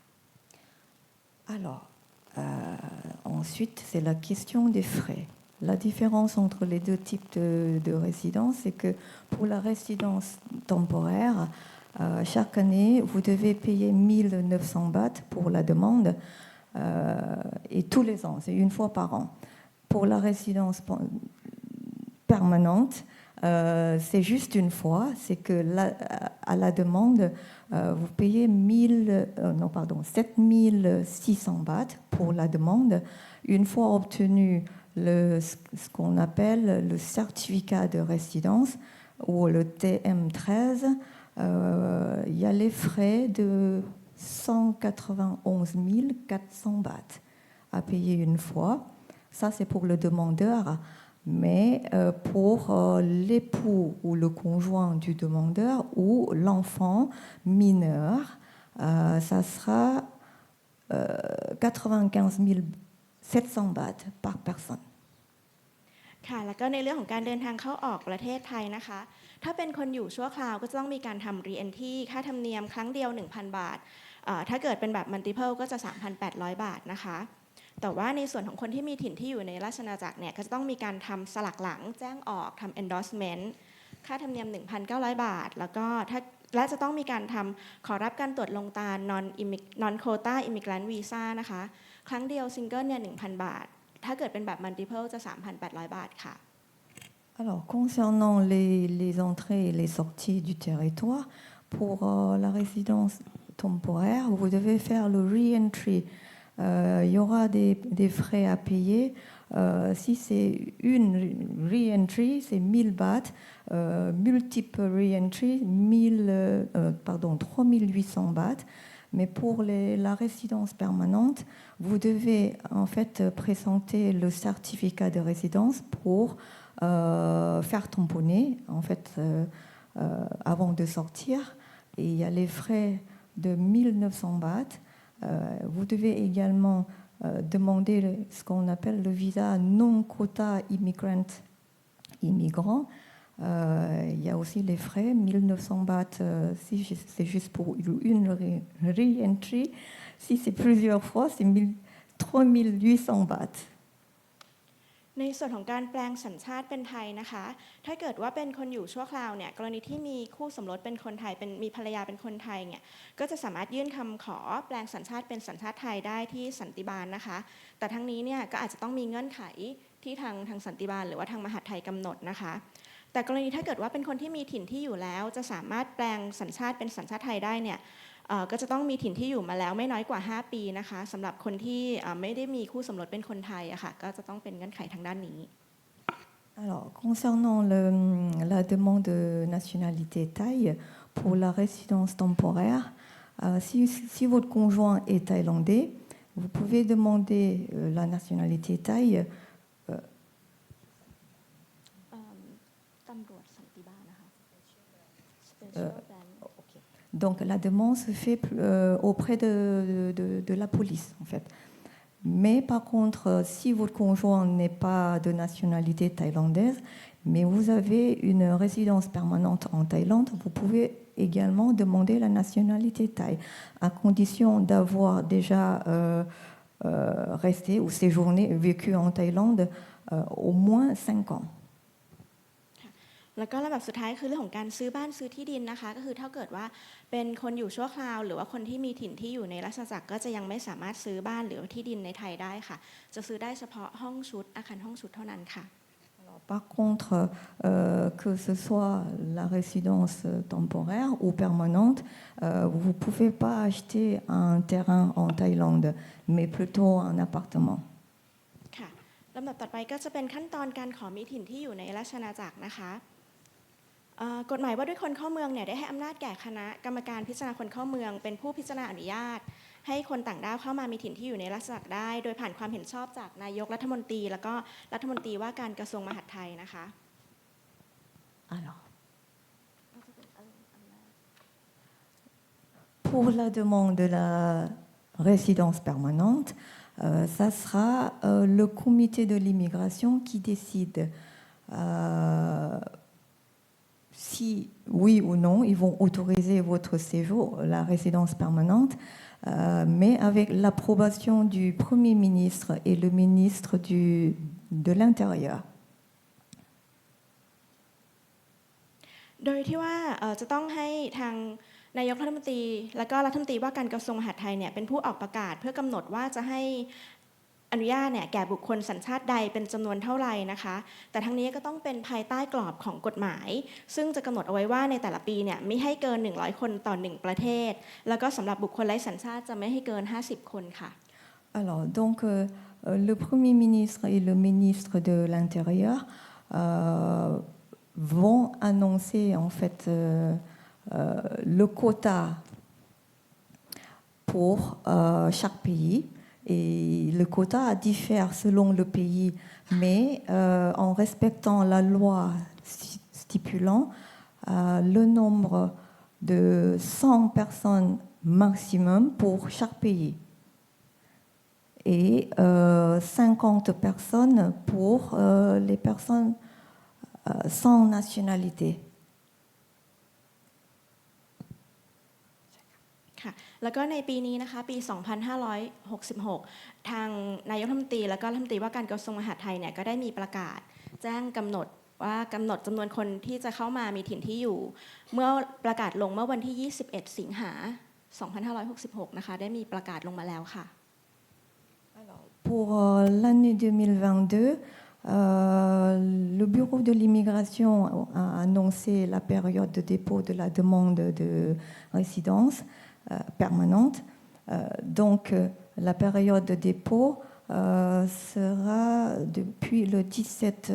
Alors, ensuite, c'est la question des frais. La différence entre les deux types de résidence, c'est que pour la résidence temporaire, chaque année, vous devez payer 1900 bahts pour la demande, et tous les ans, c'est une fois par an. Pour la résidence permanente, c'est juste une fois, c'est que à la demande, vous payez 7600 bahts pour la demande. Une fois obtenu ce qu'on appelle le certificat de résidence ou le TM13, il y a les frais de 191 400 bahts à payer une fois. Ça, c'est pour le demandeur. Mais pour l'époux ou le conjoint du demandeur ou l'enfant mineur, ça sera 95 700 bahts par personne. ค่ะแล้วก็ในเรื่องของการเดินทางเข้าออกประเทศไทยนะคะถ้าเป็นคนอยู่ชั่วคราวก็จะต้องมีการทำ re-entry ค่าธรรมเนียมครั้งเดียว 1,000 บาทถ้าเกิดเป็นแบบ multiple ก็จะ 3,800 บาทนะคะแต่ว่าในส่วนของคนที่มีถิ่นที่อยู่ในราชอาณาจักรเนี่ยก็จะต้องมีการทำสลักหลังแจ้งออกทำ endorsement ค่าธรรมเนียม 1,900 บาทแล้วก็และจะต้องมีการขอรับการตรวจลงตา non quota immigrant visa นะคะครั้งเดียว single เนี่ย 1,000 บาทถ้าเกิดเป็นแบบ multiple จะ 3,800 บาทค่ะ Alors, concernant les entrées et les sorties du territoire, pour la résidence temporaire, vous devez faire le re-entry. Il y aura des frais à payer. Si c'est une re-entry, c'est 1000 bahts. Multiple re-entry, 3800 bahts. Mais pour la résidence permanente, vous devez en fait présenter le certificat de résidence pour faire tamponner en fait, avant de sortir. Et il y a les frais de 1900 bahts. Vous devez également demander ce qu'on appelle le visa non-quota immigrant. Il y a aussi les frais, 1900 bahts si c'est juste pour une re-entry. Si c'est plusieurs fois, c'est 3800 bahts. ในส่วนของการแปลงสัญชาติเป็นไทยนะคะ ถ้าเกิดว่าเป็นคนอยู่ชั่วคราวเนี่ย กรณีที่มีคู่สมรสเป็นคนไทยมีภรรยาเป็นคนไทยเนี่ย ก็จะสามารถยื่นคำขอแปลงสัญชาติเป็นสัญชาติไทยได้ที่สันติบาลนะคะ แต่ทั้งนี้เนี่ยก็อาจจะต้องมีเงื่อนไขที่ทางสันติบาลหรือว่าทางมหาดไทยกำหนดนะคะ แต่กรณีถ้าเกิดว่าเป็นคนที่มีถิ่นที่อยู่แล้วจะสามารถแปลงสัญชาติเป็นสัญชาติไทยได้เนี่ยก็จะต้องมีถิ่นที่อยู่มาแล้วไม่น้อยกว่า5 ปีนะคะสำหรับคนที่ไม่ได้มีคู่สมรสเป็นคนไทยอะค่ะก็จะต้องเป็นเงื่อนไขทางด้านนี้ Alors, concernant la demande de nationalité thaï pour la résidence temporaire, si votre conjoint est thaïlandais, vous pouvez demander la nationalité thaï. ตำรวจสันติบาลนะคะ Special Branch Donc la demande se fait auprès de la police, en fait. Mais par contre, si votre conjoint n'est pas de nationalité thaïlandaise, mais vous avez une résidence permanente en Thaïlande, vous pouvez également demander la nationalité thaï, à condition d'avoir déjà resté ou séjourné, vécu en Thaïlande au moins 5 ans. แล้วก็ลำดับสุดท้ายคือเรื่องของการซื้อบ้านซื้อที่ดินนะคะก็คือถ้าเกิดว่าเป็นคนอยู่ชั่วคราวหรือว่าคนที่มีถิ่นที่อยู่ในราชอาณาจักรก็จะยังไม่สามารถซื้อบ้านหรือที่ดินในไทยได้ค่ะจะซื้อได้เฉพาะห้องชุดอาคารห้องชุดเท่านั้นค่ะ Par contre, que ce soit la résidence temporaire ou permanente, vous ne pouvez pas acheter un terrain en Thaïlande, mais plutôt un appartement. ค่ะลำดับต่อไปก็จะเป็นขั้นตอนการขอมีถิ่นที่อยู่ในราชอาณาจักรนะคะกฎหมายว่าด้วยคนเข้าเมืองเนี่ยได้ให้อำนาจแก่คณะกรรมการพิจารณาคนเข้าเมืองเป็นผู้พิจารณาอนุญาตให้คนต่างด้าวเข้ามามีถิ่นที่อยู่ในราชอาณาจักรได้โดยผ่านความเห็นชอบจากนายกรัฐมนตรีแล้วก็รัฐมนตรีว่าการกระทรวงมหาดไทยนะคะ Alors, pour la demande de la résidence permanente, ça sera le comité de l'immigration qui décide si oui ou non ils vont autoriser votre séjour, la résidence permanente, mais avec l'approbation du Premier ministre et le ministre de l'Intérieur. โดยที่ว่าจะต้องให้ทางนายกรัฐมนตรีและก็รัฐมนตรีว่าการกระทรวงมหาดไทยเนี่ยเป็นผู้ออกประกาศเพื่อกำหนดว่าจะให้อนุญาตเนี่ยแก่บุคคลสัญชาติใดเป็นจำนวนเท่าไหร่นะคะแต่ทั้งนี้ก็ต้องเป็นภายใต้กรอบของกฎหมายซึ่งจะกำหนดเอาไว้ว่าในแต่ละปีเนี่ยไม่ให้เกิน100คนต่อ1ประเทศแล้วก็สำหรับบุคคลไร้สัญชาติจะไม่ให้เกิน50คนค่ะ Alors, donc, le Premier ministre et le ministre de l'Intérieur vont annoncer en fait le quota pour chaque pays. Et le quota diffère selon le pays, mais en respectant la loi stipulant le nombre de 100 personnes maximum pour chaque pays et 50 personnes pour les personnes sans nationalité. แล้วก็ในปีนี้นะคะปี 2566 ทางนายกรัฐมนตรีและก็รัฐมนตรีว่าการกระทรวงมหาดไทยเนี่ยก็ได้มีประกาศแจ้งกำหนดจำนวนคนที่จะเข้ามามีถิ่นที่อยู่เมื่อประกาศลงเมื่อวันที่ 21 สิงหา 2566 นะคะได้มีประกาศลงมาแล้วค่ะ Pour l'année 2022, le Bureau de l'immigration a annoncé la période de dépôt de la demande de résidence permanente. Donc, la période de dépôt sera depuis le 17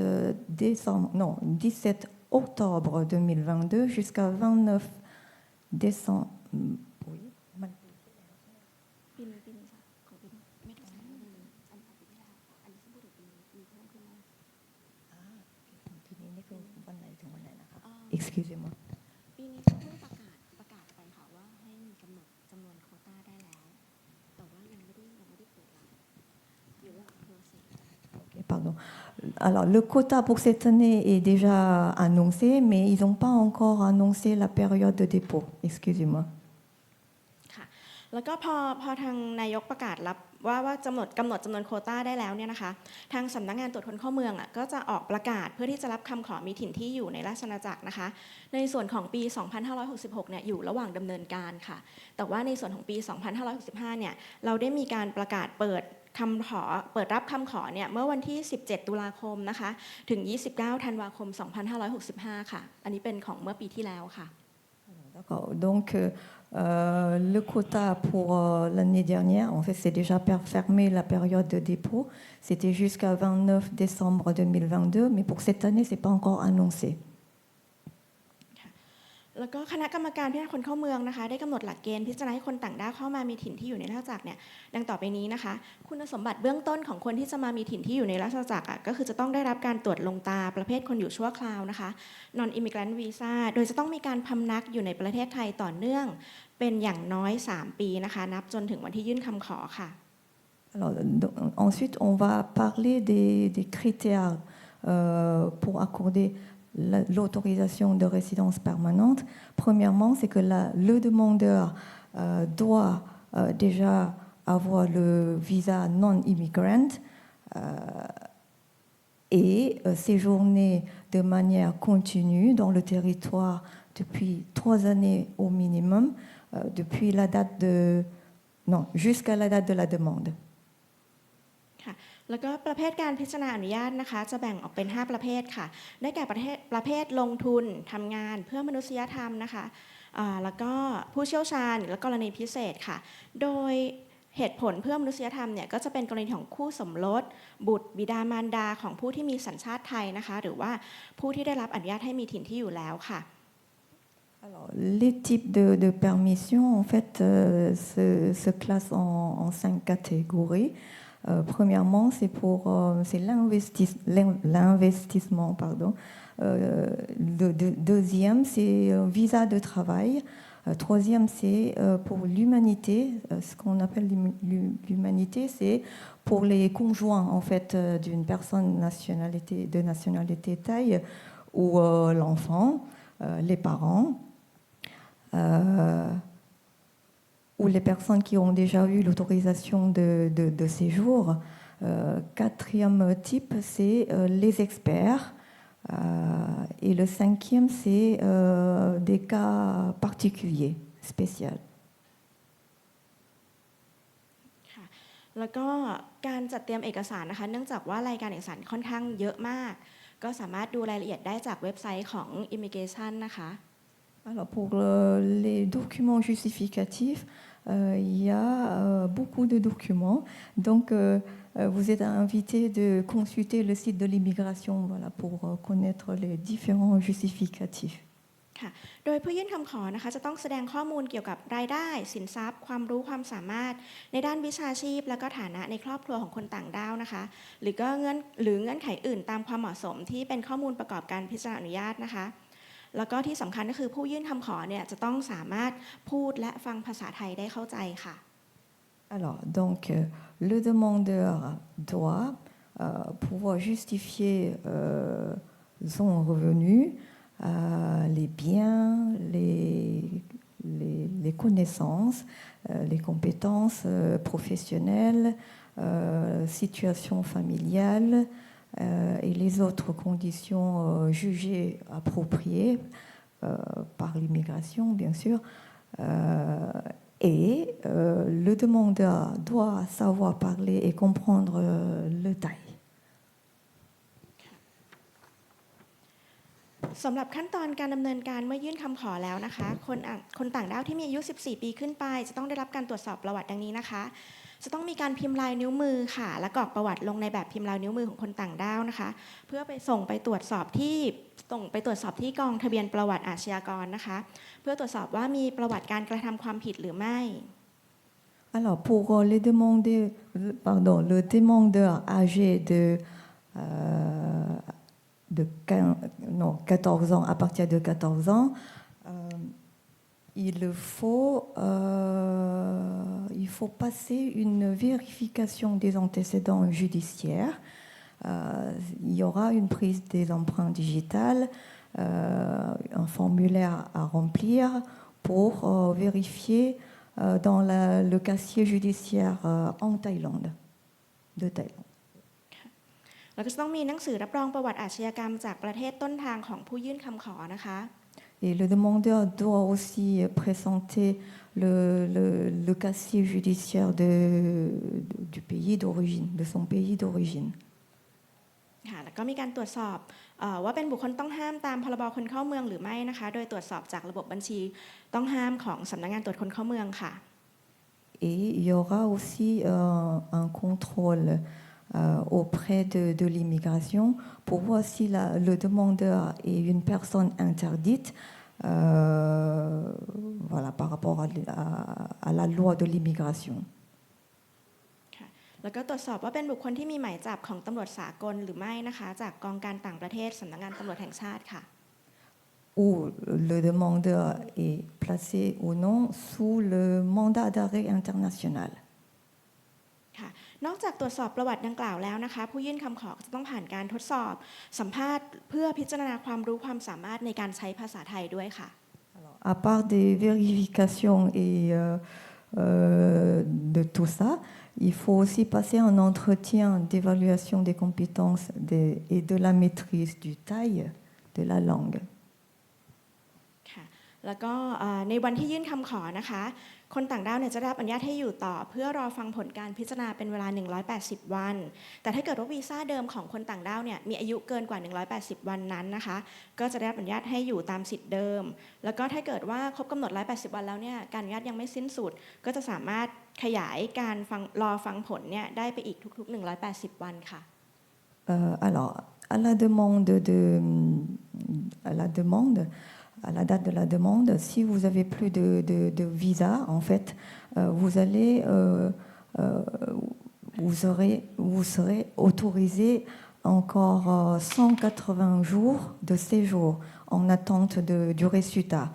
octobre 2022 jusqu'à 29 décembre. Excusez-moi. ปีนี้เพิ่งประกาศไปค่ะว่าให้มีกำหนดจำนวนโควต้าได้แล้วแต่ว่ายังไม่ได้เปิดรับอยู่ระหว่าง process. Okay, pardon. Alors, le quota pour cette année est déjà annoncé, mais ils n'ont pas encore annoncé la période de dépôt. Excusez-moi. ค่ะแล้วก็พอทางนายกประกาศรับ ว่ากำหนดจำนวนโควต้าได้แล้วเนี่ยนะคะทางสำนักงานตรวจคนเข้าเมืองก็จะออกประกาศเพื่อที่จะรับคำขอมีถิ่นที่อยู่ในราชอาณาจักรนะคะในส่วนของปี 2566 เนี่ยอยู่ระหว่างดำเนินการค่ะแต่ว่าในส่วนของปี 2565 เนี่ยเราได้มีการประกาศเปิดรับคำขอเนี่ยเมื่อวันที่ 17 ตุลาคมนะคะถึง 29 ธันวาคม 2565 ค่ะอันนี้เป็นของเมื่อปีที่แล้วค่ะ D'accord. Donc, le quota pour l'année dernière, en fait, c'est déjà fermé la période de dépôt. C'était jusqu'à 29 décembre 2022, mais pour cette année, ce n'est pas encore annoncé. แล้วก็คณะกรรมการพิจารณาคนเข้าเมืองนะคะได้กำหนดหลักเกณฑ์พิจารณาให้คนต่างด้าวเข้ามามีถิ่นที่อยู่ในราชอาณาจักรเนี่ยดังต่อไปนี้นะคะคุณสมบัติเบื้องต้นของคนที่จะมามีถิ่นที่อยู่ในราชอาณาจักรก็คือจะต้องได้รับการตรวจลงตาประเภทคนอยู่ชั่วคราวนะคะ non immigrant visa โดยจะต้องมีการพำนักอยู่ในประเทศไทยต่อเนื่องเป็นอย่างน้อย3 ปีนะคะนับจนถึงวันที่ยื่นคำขอค่ะ Alors, ensuite, on va parler des critères pour accorder l'autorisation de résidence permanente. Premièrement, c'est que le demandeur doit déjà avoir le visa non-immigrant et séjourner de manière continue dans le territoire depuis 3 années au minimum, depuis la date jusqu'à la date de la demande. แล้วก็ประเภทการพิจารณาอนุญาตนะคะจะแบ่งออกเป็น 5 ประเภทค่ะได้แก่ประเภทลงทุนทำงานเพื่อมนุษยธรรมนะคะแล้วก็ผู้เชี่ยวชาญและกรณีพิเศษค่ะโดยเหตุผลเพื่อมนุษยธรรมเนี่ยก็จะเป็นกรณีของคู่สมรสบุตรบิดามารดาของผู้ที่มีสัญชาติไทยนะคะหรือว่าผู้ที่ได้รับอนุญาตให้มีถิ่นที่อยู่แล้วค่ะ Alors, les types de permission en fait se classent en 5 catégories. Premièrement, c'est l'investissement. Deuxième, c'est visa de travail. Troisième, c'est pour l'humanité. Ce qu'on appelle l'humanité, c'est pour les conjoints en fait d'une personne de nationalité thaï ou l'enfant, les parents. Ou les personnes qui ont déjà eu l'autorisation de séjour. Quatrième type, c'est les experts. Et le 5e, c'est des cas particuliers, spéciaux. แล้วก็การจัดเตรียมเอกสารนะคะเนื่องจากว่ารายการเอกสารค่อนข้างเยอะมากก็สามารถดูรายละเอียดได้จากเว็บไซต์ของ Immigration นะคะ Alors pour les documents justificatifs, il y a beaucoup de documents. Donc vous êtes invité de consulter le site de l'immigration pour connaître les différents justificatifs. ค่ะโดยผู้ยื่นคำขอนะคะจะต้องแสดงข้อมูลเกี่ยวกับรายได้สินทรัพย์ความรู้ความสามารถในด้านวิชาชีพและก็ฐานะในครอบครัวของคนต่างด้าวนะคะหรือเงื่อนไขอื่นตามความเหมาะสมที่เป็นข้อมูลประกอบการพิจารณาอนุญาตนะคะแล้วก็ที่สำคัญก็คือผู้ยื่นคำขอเนี่ยจะต้องสามารถพูดและฟังภาษาไทยได้เข้าใจค่ะ Alors donc le demandeur doit pouvoir justifier son revenu, les biens, les connaissances, les compétences professionnelles, situation familiale et les autres conditions jugées appropriées par l'immigration, bien sûr. Et le demandeur doit savoir parler et comprendre le thaï. สำหรับขั้นตอนการดำเนินการเมื่อยื่นคำขอแล้วนะคะคนต่างด้าวที่มีอายุ14 ปีขึ้นไปจะต้องได้รับการตรวจสอบประวัติดังนี้นะคะจะต้องมีการพิมพ์ลายนิ้วมือค่ะและกรอกประวัติลงในแบบพิมพ์ลายนิ้วมือของคนต่างด้าวนะคะเพื่อไปส่งไปตรวจสอบที่กองทะเบียนประวัติอาชญากรนะคะเพื่อตรวจสอบว่ามีประวัติการกระทำความผิดหรือไม่ Alors pour le demandeur âgé de 14 ans, à partir de 14 ans, il faut passer une vérification des antécédents judiciaires. Il y aura une prise des empreintes digitales, un formulaire à remplir pour vérifier dans le casier judiciaire en Thaïlande, de Thaïlande. แล้วก็จะต้องมีหนังสือรับรองประวัติอาชญากรรมจากประเทศต้นทางของผู้ยื่นคำขอนะคะ Et le demandeur doit aussi présenter le casier judiciaire du pays d'origine, de son pays d'origine. ค่ะแล้วก็มีการตรวจสอบว่าเป็นบุคคลต้องห้ามตามพรบคนเข้าเมืองหรือไม่นะคะโดยตรวจสอบจากระบบบัญชีต้องห้ามของสำนักงานตรวจคนเข้าเมืองค่ะ Et il y aura aussi un contrôle auprès de l'immigration pour voir si le demandeur est une personne interdite voilà, par rapport à la loi de l'immigration. แล้วก็ตรวจสอบว่าเป็นบุคคลที่มีหมายจับของตำรวจสากลหรือไม่นะคะจากกองการต่างประเทศสำนักงานตำรวจแห่งชาติค่ะ Où le demandeur est placé ou non sous le mandat d'arrêt international. ค่ะนอกจากตรวจสอบประวัติดังกล่าวแล้วนะคะผู้ยื่นคำขอจะต้องผ่านการทดสอบสัมภาษณ์เพื่อพิจารณาความรู้ความสามารถในการใช้ภาษาไทยด้วยค่ะ À part des vérifications et de tout ça, il faut aussi passer un entretien d'évaluation des compétences et de la maîtrise du thaï, de la langue. ค่ะแล้วก็ในวันที่ยื่นคำขอนะคะคนต่างด้าวเนี่ยจะได้รับอนุญาตให้อยู่ต่อเพื่อรอฟังผลการพิจารณาเป็นเวลา180 วันแต่ถ้าเกิดว่าวีซ่าเดิมของคนต่างด้าวเนี่ยมีอายุเกินกว่า180 วันนั้นนะคะก็จะได้รับอนุญาตให้อยู่ตามสิทธิ์เดิมแล้วก็ถ้าเกิดว่าครบกำหนด180 วันแล้วเนี่ยการอนุญาตยังไม่สิ้นสุดก็จะสามารถขยายการรอฟังผลเนี่ยได้ไปอีกทุกๆ180 วันค่ะ Alors, à la demande à la date de la demande, si vous avez plus de visa, en fait, vous serez autorisé encore 180 jours de séjour en attente du résultat.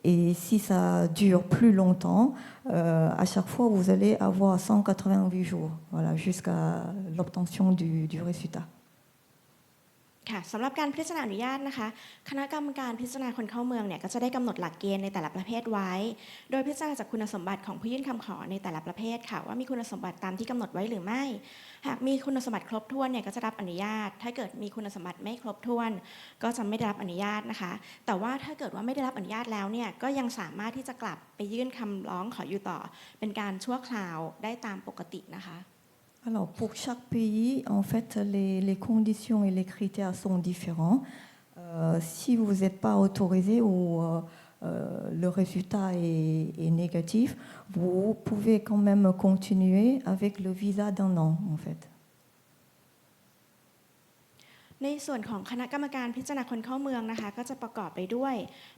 Et si ça dure plus longtemps, à chaque fois, vous allez avoir 188 jours, voilà, jusqu'à l'obtention du résultat. ค่ะสำหรับการพิจารณาอนุญาตนะคะคณะกรรมการพิจารณาคนเข้าเมืองเนี่ยก็จะได้กำหนดหลักเกณฑ์ในแต่ละประเภทไว้โดยพิจารณาจากคุณสมบัติของผู้ยื่นคำขอในแต่ละประเภทค่ะว่ามีคุณสมบัติตามที่กำหนดไว้หรือไม่หากมีคุณสมบัติครบถ้วนเนี่ยก็จะรับอนุญาตถ้าเกิดมีคุณสมบัติไม่ครบถ้วนก็จะไม่ได้รับอนุญาตนะคะแต่ว่าถ้าเกิดว่าไม่ได้รับอนุญาตแล้วเนี่ยก็ยังสามารถที่จะกลับไปยื่นคำร้องขออยู่ต่อเป็นการชั่วคราวได้ตามปกตินะคะ Alors, pour chaque pays, en fait, les conditions et les critères sont différents. Si vous n'êtes pas autorisé ou le résultat est négatif, vous pouvez quand même continuer avec le visa d'un an, en fait. ในส่วนของคณะกรรมการพิจารณาคนเข้าเมืองนะคะก็จะประกอบไปด้วย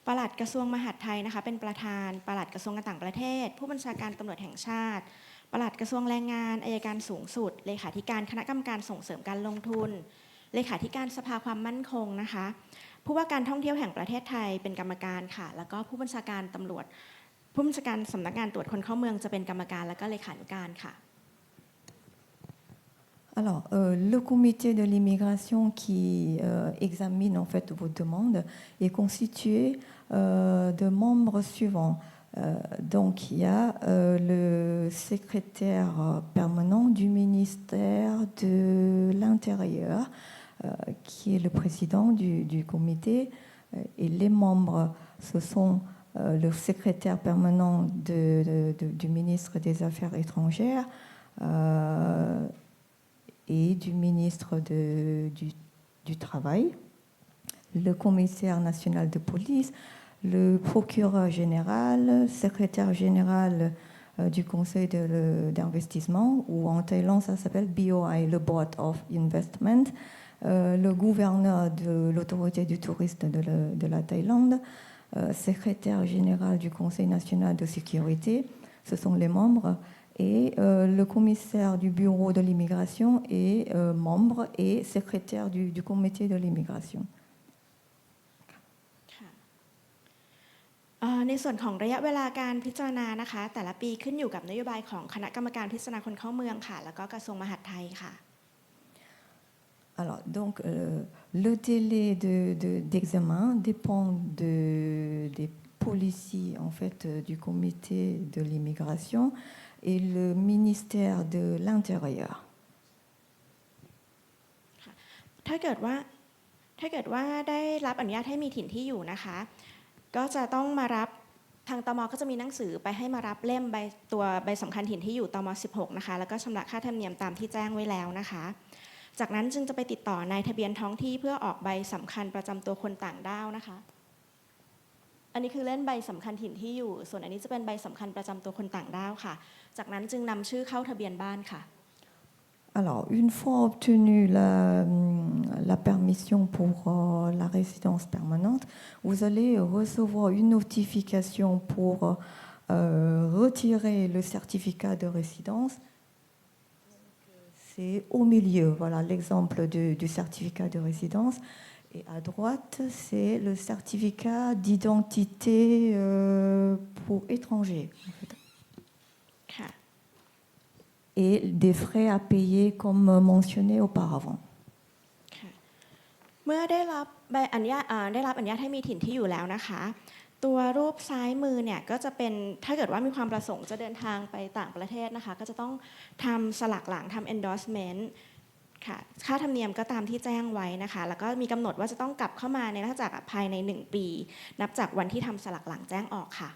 ปลัดกระทรวงมหาดไทยนะคะเป็นประธานปลัดกระทรวงการต่างประเทศผู้บัญชาการตำรวจแห่งชาติปลัดกระทรวงแรงงานอัยการสูงสุดเลขาธิการคณะกรรมการส่งเสริมการลงทุนเลขาธิการสภาความมั่นคงนะคะผู้ว่าการท่องเที่ยวแห่งประเทศไทยเป็นกรรมการค่ะแล้วก็ผู้บัญชาการตำรวจผู้บัญชาการสำนักงานตรวจคนเข้าเมืองจะเป็นกรรมการและก็เลขานุการค่ะ Alors, le comité de l'immigration qui examine en fait vos demandes est constitué de membres suivants. Donc, il y a le secrétaire permanent du ministère de l'Intérieur, qui est le président du comité, et les membres, ce sont le secrétaire permanent du ministre des Affaires étrangères, et du ministre du Travail, le commissaire national de police, le procureur général, secrétaire général du conseil d'investissement, ou en Thaïlande ça s'appelle BOI, le Board of Investment, le gouverneur de l'autorité du tourisme de la Thaïlande, secrétaire général du conseil national de sécurité, ce sont les membres. Et le commissaire du bureau de l'immigration est membre et secrétaire du comité de l'immigration. ในส่วนของระยะเวลาการพิจารณานะคะแต่ละปีขึ้นอยู่กับนโยบายของคณะกรรมการพิจารณาคนเข้าเมืองค่ะแล้วก็กระทรวงมหาดไทยค่ะ Alors, donc, le délai d'examen dépend policy en fait du comité de l'immigration et le ministère de l'Intérieur. ถ้าเกิดว่าได้รับอนุญาตให้มีถิ่นที่อยู่นะคะก็จะต้องมารับทางตม.ก็จะมีหนังสือไปให้มารับเล่มตัวใบสำคัญถิ่นที่อยู่ตม. 16นะคะแล้วก็ชำระค่าธรรมเนียมตามที่แจ้งไว้แล้วนะคะจากนั้นจึงจะไปติดต่อนายทะเบียนท้องที่เพื่อออกใบสำคัญประจำตัวคนต่างด้าวนะคะอันนี้คือเล่นใบสำคัญถิ่นที่อยู่ส่วนอันนี้จะเป็นใบสำคัญประจำตัวคนต่างด้าวค่ะจากนั้นจึงนำชื่อเข้าทะเบียนบ้านค่ะAlors, une fois obtenue la permission pour la résidence permanente, vous allez recevoir une notification pour retirer le certificat de résidence. C'est au milieu, voilà l'exemple du certificat de résidence. Et à droite, c'est le certificat d'identité pour étrangers. En fait. Et des frais à payer comme mentionné auparavant. เมื่อได้รับอนุญาตให้มีถิ่นที่อยู่แล้วนะคะตัวรูปซ้ายมือเนี่ยก็จะเป็นถ้าเกิดว่ามีความประสงค์จะเดินทางไปต่างประเทศนะคะก็จะต้องทำสลักหลังทำ endorsement ค่ะค่าธรรมเนียมก็ตามที่แจ้งไว้นะคะแล้วก็มีกำหนดว่าจะต้องกลับเข้ามาในราชอาณาจักรภายใน1 ปีนับจากวันที่ทำสลักหลังแจ้งออกค่ะ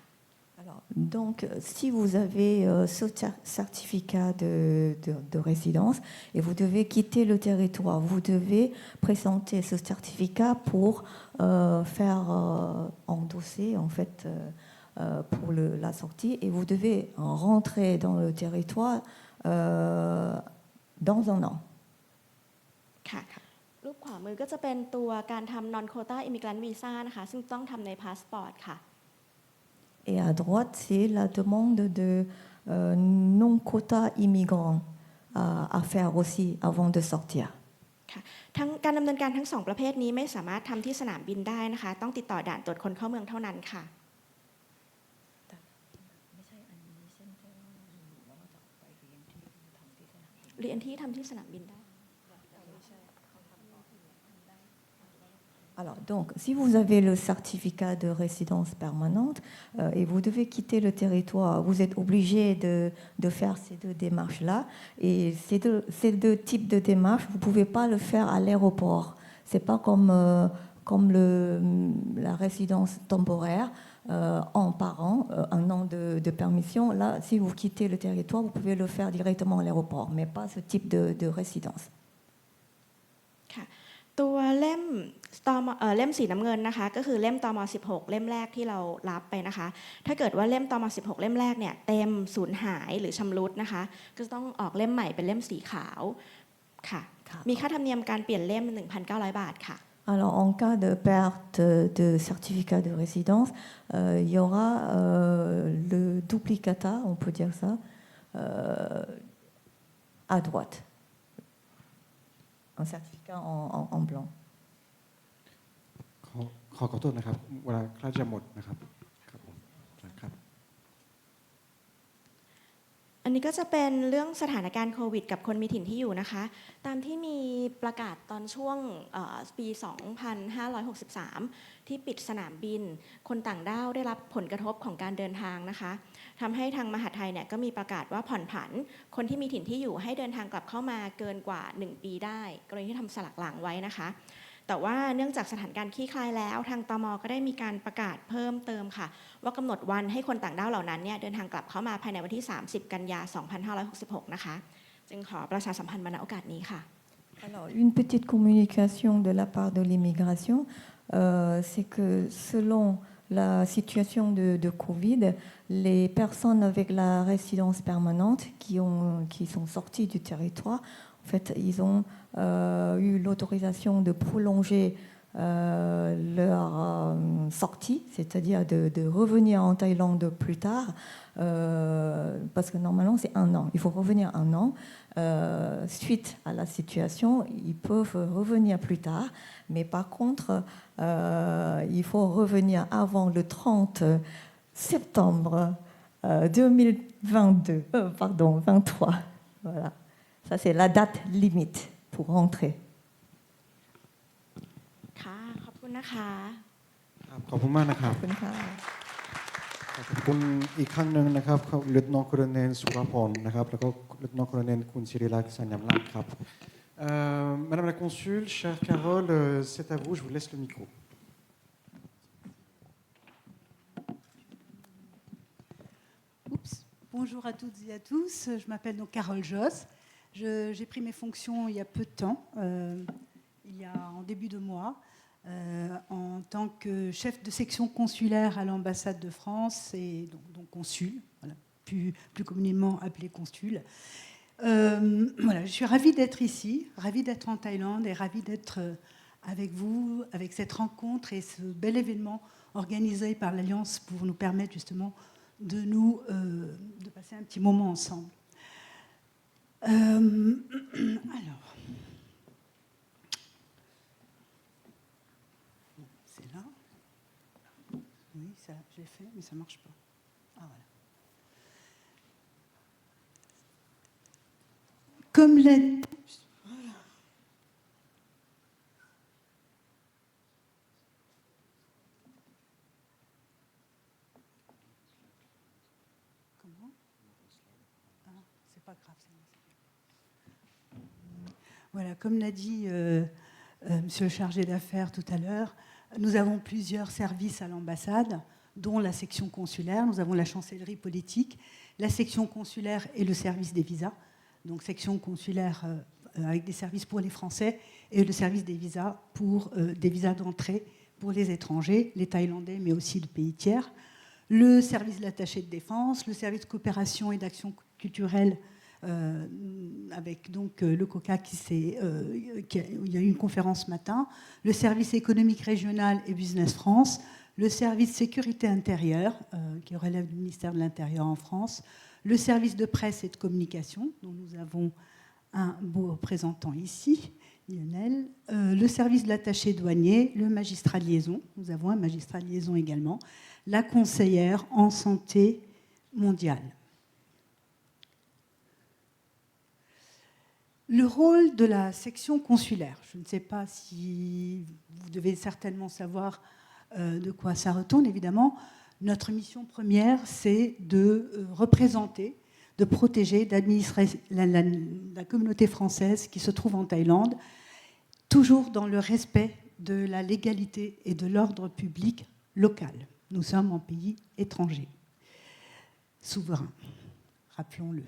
Alors, donc, si vous avez ce certificat de résidence et vous devez quitter le territoire, vous devez présenter ce certificat pour faire endosser en fait pour la sortie et vous devez rentrer dans le territoire dans un an. ค่ะรูปขวามือก็จะเป็นตัวการทำ non quota immigrant visa นะคะซึ่งต้องทำในพาสปอร์ตค่ะEt à droite, c'est la demande de non-quota immigrants à faire aussi avant de sortir. ทั้งการดำเนินการทั้ง2ประเภทนี้ไม่สามารถทำที่สนามบินได้นะคะต้องติดต่อด่านตรวจคนเข้าเมืองเท่านั้นค่ะ เรียนที่ทำที่สนามบินได้ Alors, donc, si vous avez le certificat de résidence permanente et vous devez quitter le territoire, vous êtes obligé de faire ces 2 démarches-là. Et ces deux types de démarches, vous ne pouvez pas le faire à l'aéroport. Ce n'est pas comme la résidence temporaire par an, 1 an de permission. Là, si vous quittez le territoire, vous pouvez le faire directement à l'aéroport, mais pas ce type de résidence. ตัวเล่มสีน้ำเงินนะคะก็คือเล่มตม. 16เล่มแรกที่เรารับไปนะคะถ้าเกิดว่าเล่มตม. 16เล่มแรกเนี่ยเต็มสูญหายหรือชำรุดนะคะก็จะต้องออกเล่มใหม่เป็นเล่มสีขาวค่ะมีค่าธรรมเนียมการเปลี่ยนเล่ม 1,900 บาทค่ะ Alors, en cas de perte de certificat de résidence, il y aura le duplicata, on peut dire ça, à droite. Un certificat en blanc. ขอโทษนะครับเวลาใกล้จะหมดนะครับครับผมครับ อันนี้ก็จะเป็นเรื่องสถานการณ์โควิดกับคนมีถิ่นที่อยู่นะคะตามที่มีประกาศตอนช่วงปี 2563 ที่ปิดสนามบินคนต่างด้าวได้รับผลกระทบของการเดินทางนะคะทำให้ทางมหาดไทยเนี่ยก็มีประกาศว่าผ่อนผันคนที่มีถิ่นที่อยู่ให้เดินทางกลับเข้ามาเกินกว่า1 ปีได้กรณีที่ทำสลักหลังไว้นะคะแต่ว่าเนื่องจากสถานการณ์คลี่คลายแล้วทางตม.ก็ได้มีการประกาศเพิ่มเติมค่ะว่ากำหนดวันให้คนต่างด้าวเหล่านั้นเนี่ยเดินทางกลับเข้ามาภายในวันที่30 กันยายน 2566นะคะจึงขอประชาสัมพันธ์มาณโอกาสนี้ค่ะ Alors, une petite communication de la part de l'immigration, c'est que selon la situation de Covid, les personnes avec la résidence permanente qui sont sorties du territoire, en fait, ils ont eu l'autorisation de prolonger leur sortie, c'est-à-dire de revenir en Thaïlande plus tard, parce que normalement c'est 1 an. Il faut revenir 1 an. Suite à la situation, ils peuvent revenir plus tard, mais par contre, il faut revenir avant le 30 septembre 2022, 23. Voilà. Ça, c'est la date limite pour rentrer. ค่ะขอบคุณนะคะ ขอบคุณมากนะครับ ขอบคุณค่ะ ขอบคุณอีกครั้งหนึ่งนะครับเลตนองโคลเนลสุรพรนะครับแล้วก็เลตนองโคลเนลคุณศิริลักษณ์สัญญามลักษณ์ครับ Madame la Consul, chère Carole, c'est à vous, je vous laisse le micro. Oups. Bonjour à toutes et à tous, je m'appelle donc Carole Josse. J'ai pris mes fonctions il y a peu de temps, en début de mois, en tant que chef de section consulaire à l'ambassade de France et donc consul, voilà, plus communément appelé consul. Voilà, je suis ravie d'être ici, ravie d'être en Thaïlande et ravie d'être avec vous, avec cette rencontre et ce bel événement organisé par l'Alliance pour nous permettre justement de passer un petit moment ensemble. Alors, c'est là. Oui, ça, je l'ai fait, mais ça ne marche pas. Ah, voilà. Comme l'a... Voilà. Comment ? Ah, c'est pas grave. Voilà, comme l'a dit monsieur le chargé d'affaires tout à l'heure, nous avons plusieurs services à l'ambassade, dont la section consulaire. Nous avons la chancellerie politique, la section consulaire et le service des visas. Donc section consulaire avec des services pour les Français et le service des visas pour des visas d'entrée pour les étrangers, les Thaïlandais, mais aussi de pays tiers. Le service de l'attaché de défense, le service de coopération et d'action culturelle avec donc le COCA il y a eu une conférence ce matin, le service économique régional et Business France, le service sécurité intérieure qui relève du ministère de l'Intérieur en France, le service de presse et de communication, dont nous avons un beau représentant ici, Lionel, le service de l'attaché douanier, le magistrat de liaison, nous avons un magistrat de liaison également, la conseillère en santé mondiale. Le rôle de la section consulaire, je ne sais pas si vous devez certainement savoir de quoi ça retourne, évidemment. Notre mission première, c'est de représenter, de protéger, d'administrer la communauté française qui se trouve en Thaïlande, toujours dans le respect de la légalité et de l'ordre public local. Nous sommes en pays étranger, souverain, rappelons-le.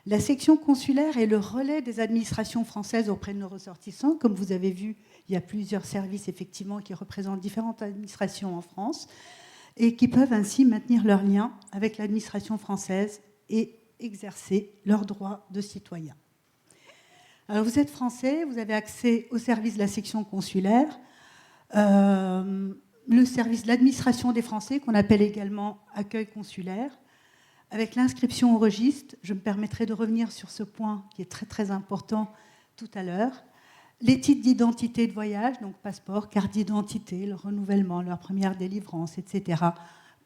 La section consulaire est le relais des administrations françaises auprès de nos ressortissants. Comme vous avez vu, il y a plusieurs services effectivement qui représentent différentes administrations en France et qui peuvent ainsi maintenir leurs liens avec l'administration française et exercer leurs droits de citoyens. Alors vous êtes français, vous avez accès au service de la section consulaire, le service de l'administration des Français qu'on appelle également accueil consulaire. Avec l'inscription au registre, je me permettrai de revenir sur ce point qui est très très important tout à l'heure. Les titres d'identité de voyage, donc passeport, carte d'identité, le renouvellement, leur première délivrance, etc.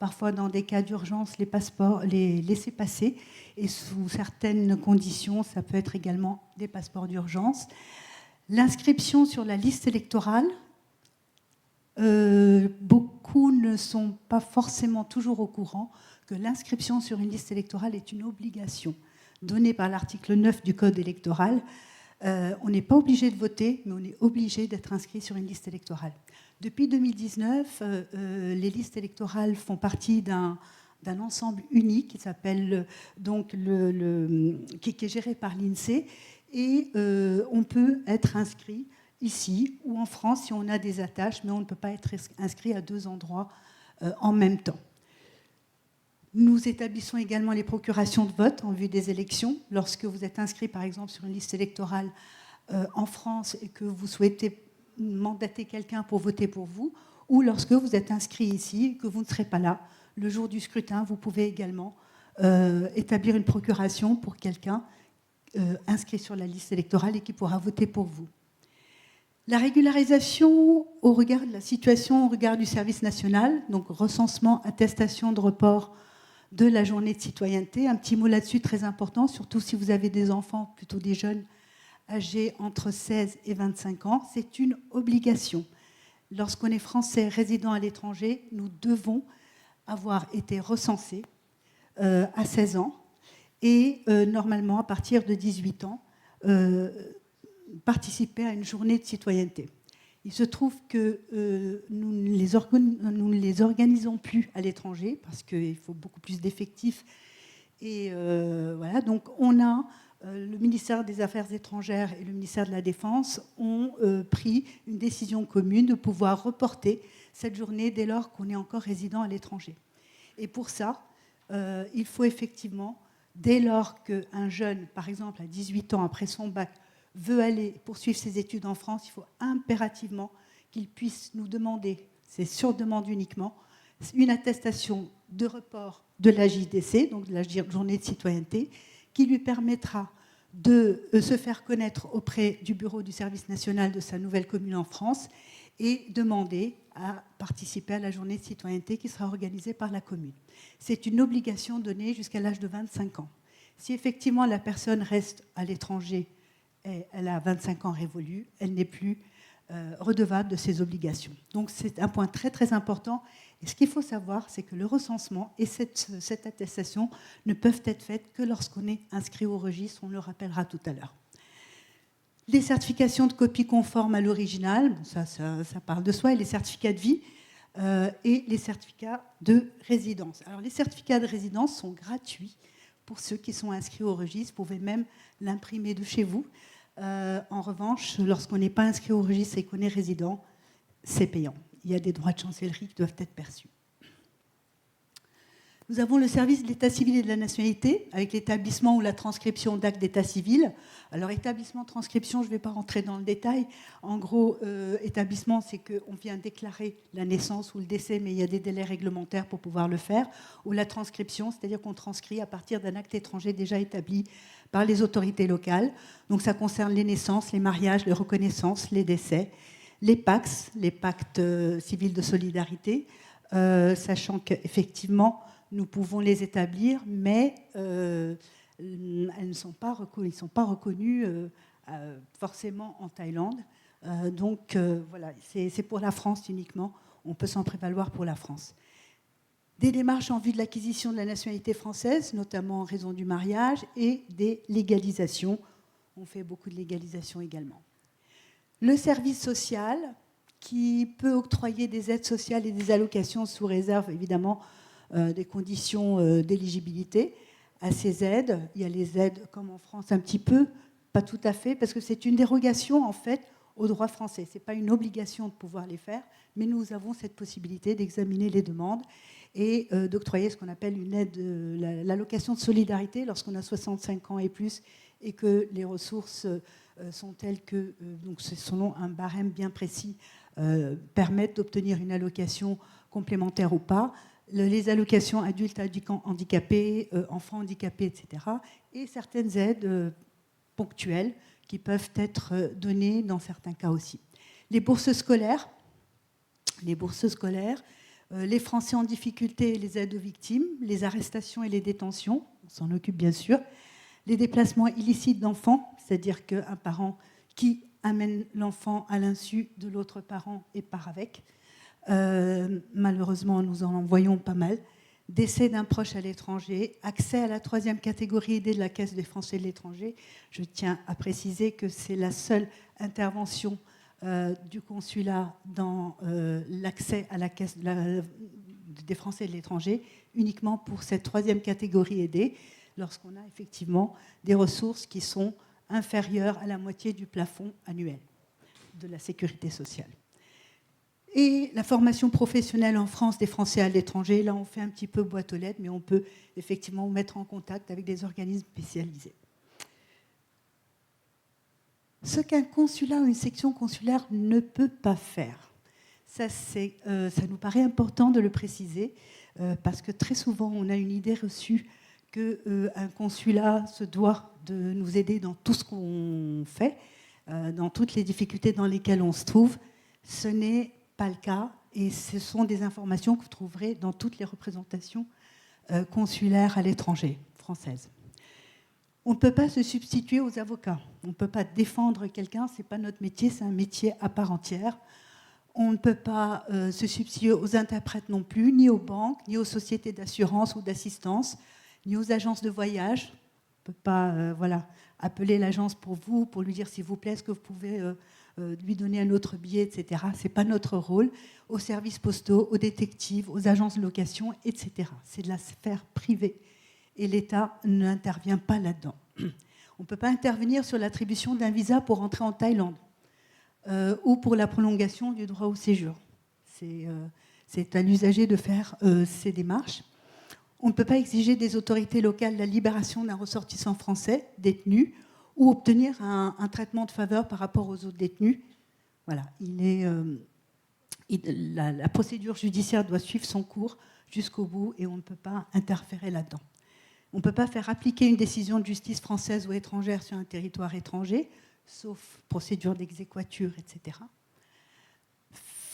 Parfois, dans des cas d'urgence, les passeports, les laissez-passer. Et sous certaines conditions, ça peut être également des passeports d'urgence. L'inscription sur la liste électorale. Beaucoup ne sont pas forcément toujours au courant que l'inscription sur une liste électorale est une obligation donnée par l'article 9 du Code électoral. On n'est pas obligé de voter, mais on est obligé d'être inscrit sur une liste électorale. Depuis 2019, les listes électorales font partie d'un ensemble unique qui s'appelle donc qui est géré par l'INSEE et on peut être inscrit ici ou en France si on a des attaches, mais on ne peut pas être inscrit à deux endroits en même temps. Nous établissons également les procurations de vote en vue des élections. Lorsque vous êtes inscrit, par exemple, sur une liste électorale en France et que vous souhaitez mandater quelqu'un pour voter pour vous, ou lorsque vous êtes inscrit ici et que vous ne serez pas là, le jour du scrutin, vous pouvez également établir une procuration pour quelqu'un inscrit sur la liste électorale et qui pourra voter pour vous. La régularisation au regard de la situation, au regard du service national, donc recensement, attestation de report de la journée de citoyenneté. Un petit mot là-dessus très important, surtout si vous avez des enfants, plutôt des jeunes, âgés entre 16 et 25 ans. C'est une obligation. Lorsqu'on est français résidant à l'étranger, nous devons avoir été recensés à 16 ans et normalement, à partir de 18 ans, participer à une journée de citoyenneté. Il se trouve que nous ne les organisons plus à l'étranger parce qu'il faut beaucoup plus d'effectifs. Et voilà, donc on a le ministère des Affaires étrangères et le ministère de la Défense ont pris une décision commune de pouvoir reporter cette journée dès lors qu'on est encore résident à l'étranger. Et pour ça, il faut effectivement, dès lors qu'un jeune, par exemple à 18 ans après son bac, veut aller poursuivre ses études en France, il faut impérativement qu'il puisse nous demander, c'est sur demande uniquement, une attestation de report de la JDC, donc de la journée de citoyenneté, qui lui permettra de se faire connaître auprès du bureau du service national de sa nouvelle commune en France et demander à participer à la journée de citoyenneté qui sera organisée par la commune. C'est une obligation donnée jusqu'à l'âge de 25 ans. Si effectivement la personne reste à l'étranger, elle a 25 ans révolus, elle n'est plus redevable de ses obligations. Donc c'est un point très très important. Et ce qu'il faut savoir, c'est que le recensement et cette attestation ne peuvent être faites que lorsqu'on est inscrit au registre, on le rappellera tout à l'heure. Les certifications de copie conforme à l'original, bon, ça parle de soi, et les certificats de vie et les certificats de résidence. Alors les certificats de résidence sont gratuits pour ceux qui sont inscrits au registre, vous pouvez même l'imprimer de chez vous. En revanche, lorsqu'on n'est pas inscrit au registre et qu'on est résident, c'est payant. Il y a des droits de chancellerie qui doivent être perçus. Nous avons le service de l'état civil et de la nationalité, avec l'établissement ou la transcription d'actes d'état civil. Alors, établissement, transcription, je ne vais pas rentrer dans le détail. En gros, établissement, c'est qu'on vient déclarer la naissance ou le décès, mais il y a des délais réglementaires pour pouvoir le faire. Ou la transcription, c'est-à-dire qu'on transcrit à partir d'un acte étranger déjà établi par les autorités locales. Donc, ça concerne les naissances, les mariages, les reconnaissances, les décès, les PACS, les pactes civils de solidarité, sachant qu'effectivement, nous pouvons les établir, mais ils ne sont pas reconnus forcément en Thaïlande. Donc voilà, c'est pour la France uniquement. On peut s'en prévaloir pour la France. Des démarches en vue de l'acquisition de la nationalité française, notamment en raison du mariage, et des légalisations. On fait beaucoup de légalisations également. Le service social, qui peut octroyer des aides sociales et des allocations sous réserve, évidemment, des conditions d'éligibilité à ces aides. Il y a les aides, comme en France, un petit peu, pas tout à fait, parce que c'est une dérogation, en fait, au droit français. Ce n'est pas une obligation de pouvoir les faire, mais nous avons cette possibilité d'examiner les demandes et d'octroyer ce qu'on appelle une aide, l'allocation de solidarité lorsqu'on a 65 ans et plus et que les ressources sont telles que, donc selon un barème bien précis, permettent d'obtenir une allocation complémentaire ou pas. Les allocations adultes handicapés, enfants handicapés, etc. Et certaines aides ponctuelles qui peuvent être données dans certains cas aussi. Les bourses scolaires, les Français en difficulté, les aides aux victimes, les arrestations et les détentions, on s'en occupe bien sûr, les déplacements illicites d'enfants, c'est-à-dire qu'un parent qui amène l'enfant à l'insu de l'autre parent et part avec. Malheureusement, nous en voyons pas mal. Décès d'un proche à l'étranger, accès à la 3e catégorie aidée de la Caisse des Français de l'étranger. Je tiens à préciser que c'est la seule intervention du consulat dans l'accès à la Caisse des Français de l'étranger, uniquement pour cette 3e catégorie aidée, lorsqu'on a effectivement des ressources qui sont inférieures à la moitié du plafond annuel de la sécurité sociale. Et la formation professionnelle en France des Français à l'étranger, là on fait un petit peu boîte aux lettres, mais on peut effectivement vous mettre en contact avec des organismes spécialisés. Ce qu'un consulat ou une section consulaire ne peut pas faire, ça nous paraît important de le préciser, parce que très souvent on a une idée reçue qu'un consulat se doit de nous aider dans tout ce qu'on fait, dans toutes les difficultés dans lesquelles on se trouve. Ce n'est pas le cas, et ce sont des informations que vous trouverez dans toutes les représentations consulaires à l'étranger, françaises. On ne peut pas se substituer aux avocats, on ne peut pas défendre quelqu'un, ce n'est pas notre métier, c'est un métier à part entière. On ne peut pas se substituer aux interprètes non plus, ni aux banques, ni aux sociétés d'assurance ou d'assistance, ni aux agences de voyage. On ne peut pas appeler l'agence pour vous, pour lui dire s'il vous plaît, est-ce que vous pouvez lui donner un autre billet, etc. Ce n'est pas notre rôle. Aux services postaux, aux détectives, aux agences de location, etc. C'est de la sphère privée. Et l'État n'intervient pas là-dedans. On ne peut pas intervenir sur l'attribution d'un visa pour entrer en Thaïlande ou pour la prolongation du droit au séjour. C'est à l'usager de faire ces démarches. On ne peut pas exiger des autorités locales la libération d'un ressortissant français détenu ou obtenir un traitement de faveur par rapport aux autres détenus. Voilà, la procédure judiciaire doit suivre son cours jusqu'au bout et on ne peut pas interférer là-dedans. On ne peut pas faire appliquer une décision de justice française ou étrangère sur un territoire étranger, sauf procédure d'exéquatur, etc.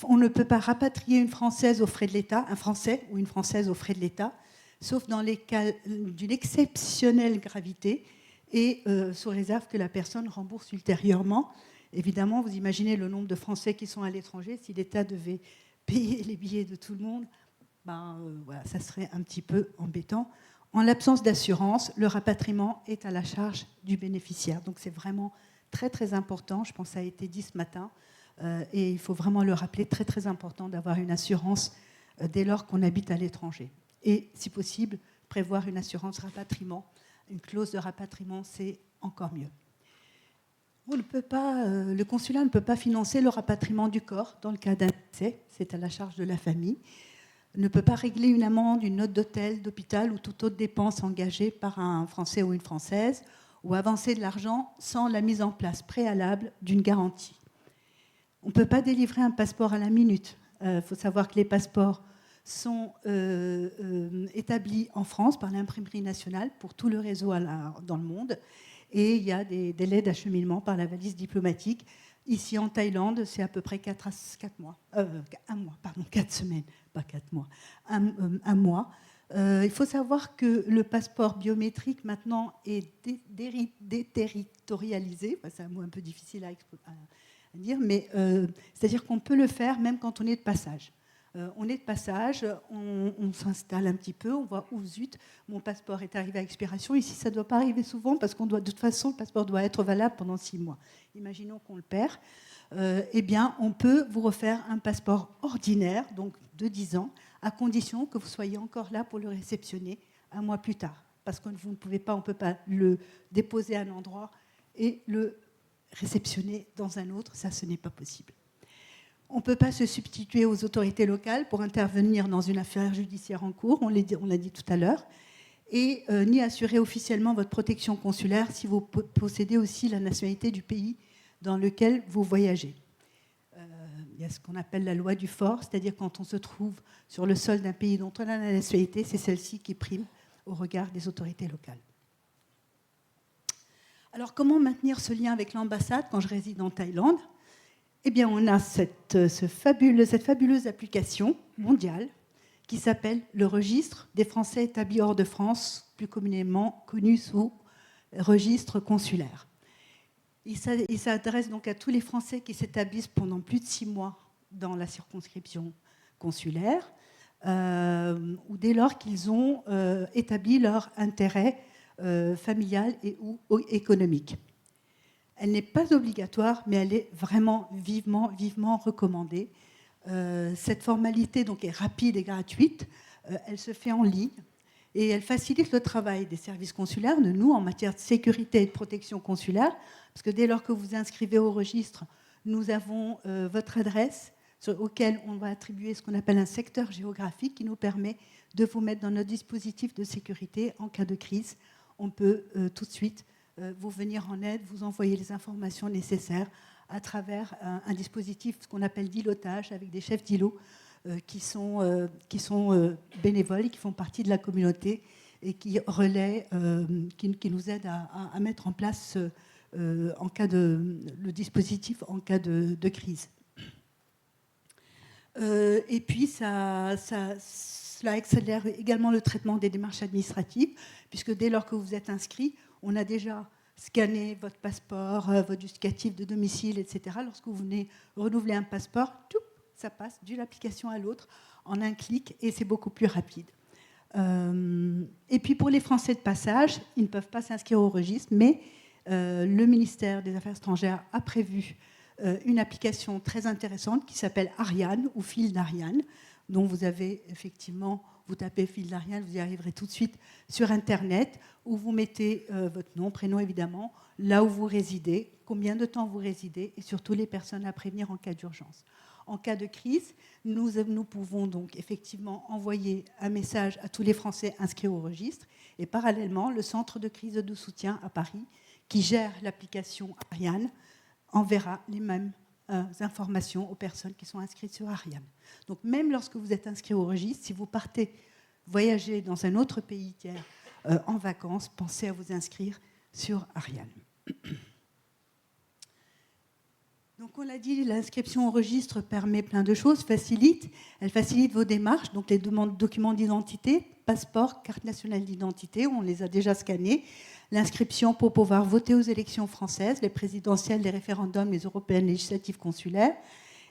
On ne peut pas rapatrier une Française aux frais de l'État, un Français ou une Française aux frais de l'État, sauf dans les cas d'une exceptionnelle gravité et sous réserve que la personne rembourse ultérieurement. Évidemment, vous imaginez le nombre de Français qui sont à l'étranger. Si l'État devait payer les billets de tout le monde, ça serait un petit peu embêtant. En l'absence d'assurance, le rapatriement est à la charge du bénéficiaire. Donc c'est vraiment très très important. Je pense que ça a été dit ce matin. Et il faut vraiment le rappeler, très très important d'avoir une assurance dès lors qu'on habite à l'étranger. Et si possible, prévoir une assurance rapatriement, une clause de rapatriement, c'est encore mieux. Le consulat ne peut pas financer le rapatriement du corps dans le cas d'un décès, c'est à la charge de la famille. Ne peut pas régler une amende, une note d'hôtel, d'hôpital ou toute autre dépense engagée par un Français ou une Française, ou avancer de l'argent sans la mise en place préalable d'une garantie. On ne peut pas délivrer un passeport à la minute. Il faut savoir que les passeports sont établis en France par l'imprimerie nationale pour tout le réseau dans le monde. Et il y a des délais d'acheminement par la valise diplomatique. Ici, en Thaïlande, c'est à peu près 4 mois. 4 semaines, pas 4 mois. Un mois. Il faut savoir que le passeport biométrique, maintenant, est déterritorialisé. C'est un mot un peu difficile à dire, mais c'est-à-dire qu'on peut le faire même quand on est de passage. On est de passage, on s'installe un petit peu, on voit, zut, mon passeport est arrivé à expiration. Ici, ça ne doit pas arriver souvent parce de toute façon, le passeport doit être valable pendant 6 mois. Imaginons qu'on le perd. Eh bien, on peut vous refaire un passeport ordinaire, donc de 10 ans, à condition que vous soyez encore là pour le réceptionner un mois plus tard. Parce que vous ne pouvez pas, on ne peut pas le déposer à un endroit et le réceptionner dans un autre. Ça, ce n'est pas possible. On ne peut pas se substituer aux autorités locales pour intervenir dans une affaire judiciaire en cours, on l'a dit tout à l'heure, et ni assurer officiellement votre protection consulaire si vous possédez aussi la nationalité du pays dans lequel vous voyagez. Il y a ce qu'on appelle la loi du fort, c'est-à-dire quand on se trouve sur le sol d'un pays dont on a la nationalité, c'est celle-ci qui prime au regard des autorités locales. Alors comment maintenir ce lien avec l'ambassade quand je réside en Thaïlande ? Eh bien, on a cette fabuleuse application mondiale qui s'appelle le registre des Français établis hors de France, plus communément connu sous registre consulaire. Il s'adresse donc à tous les Français qui s'établissent pendant plus de 6 mois dans la circonscription consulaire, ou dès lors qu'ils ont établi leur intérêt familial et ou économique. Elle n'est pas obligatoire, mais elle est vraiment vivement recommandée. Cette formalité donc, est rapide et gratuite. Elle se fait en ligne et elle facilite le travail des services consulaires, de nous, en matière de sécurité et de protection consulaire, parce que dès lors que vous inscrivez au registre, nous avons votre adresse auquel on va attribuer ce qu'on appelle un secteur géographique qui nous permet de vous mettre dans notre dispositif de sécurité en cas de crise. On peut tout de suite vous venir en aide, vous envoyer les informations nécessaires à travers un dispositif qu'on appelle d'îlotage, avec des chefs d'îlot qui sont bénévoles et qui font partie de la communauté et qui relaient, qui nous aident à mettre en place le dispositif en cas de crise. Et puis, cela accélère également le traitement des démarches administratives, puisque dès lors que vous êtes inscrit, on a déjà scanné votre passeport, votre justificatif de domicile, etc. Lorsque vous venez renouveler un passeport, ça passe d'une application à l'autre en un clic et c'est beaucoup plus rapide. Et puis pour les Français de passage, ils ne peuvent pas s'inscrire au registre, mais le ministère des Affaires étrangères a prévu une application très intéressante qui s'appelle Ariane ou Fil d'Ariane, dont vous avez effectivement, vous tapez Fil d'Ariane, vous y arriverez tout de suite sur Internet, où vous mettez votre nom, prénom évidemment, là où vous résidez, combien de temps vous résidez et surtout les personnes à prévenir en cas d'urgence. En cas de crise, nous pouvons donc effectivement envoyer un message à tous les Français inscrits au registre et parallèlement, le centre de crise de soutien à Paris, qui gère l'application Ariane, enverra les mêmes informations aux personnes qui sont inscrites sur Ariane. Donc même lorsque vous êtes inscrit au registre, si vous partez voyager dans un autre pays tiers en vacances, pensez à vous inscrire sur Ariane. Donc on l'a dit, l'inscription au registre permet plein de choses, elle facilite vos démarches, donc les demandes de documents d'identité, passeport, carte nationale d'identité, on les a déjà scannés, l'inscription pour pouvoir voter aux élections françaises, les présidentielles, les référendums, les européennes, les législatives, consulaires.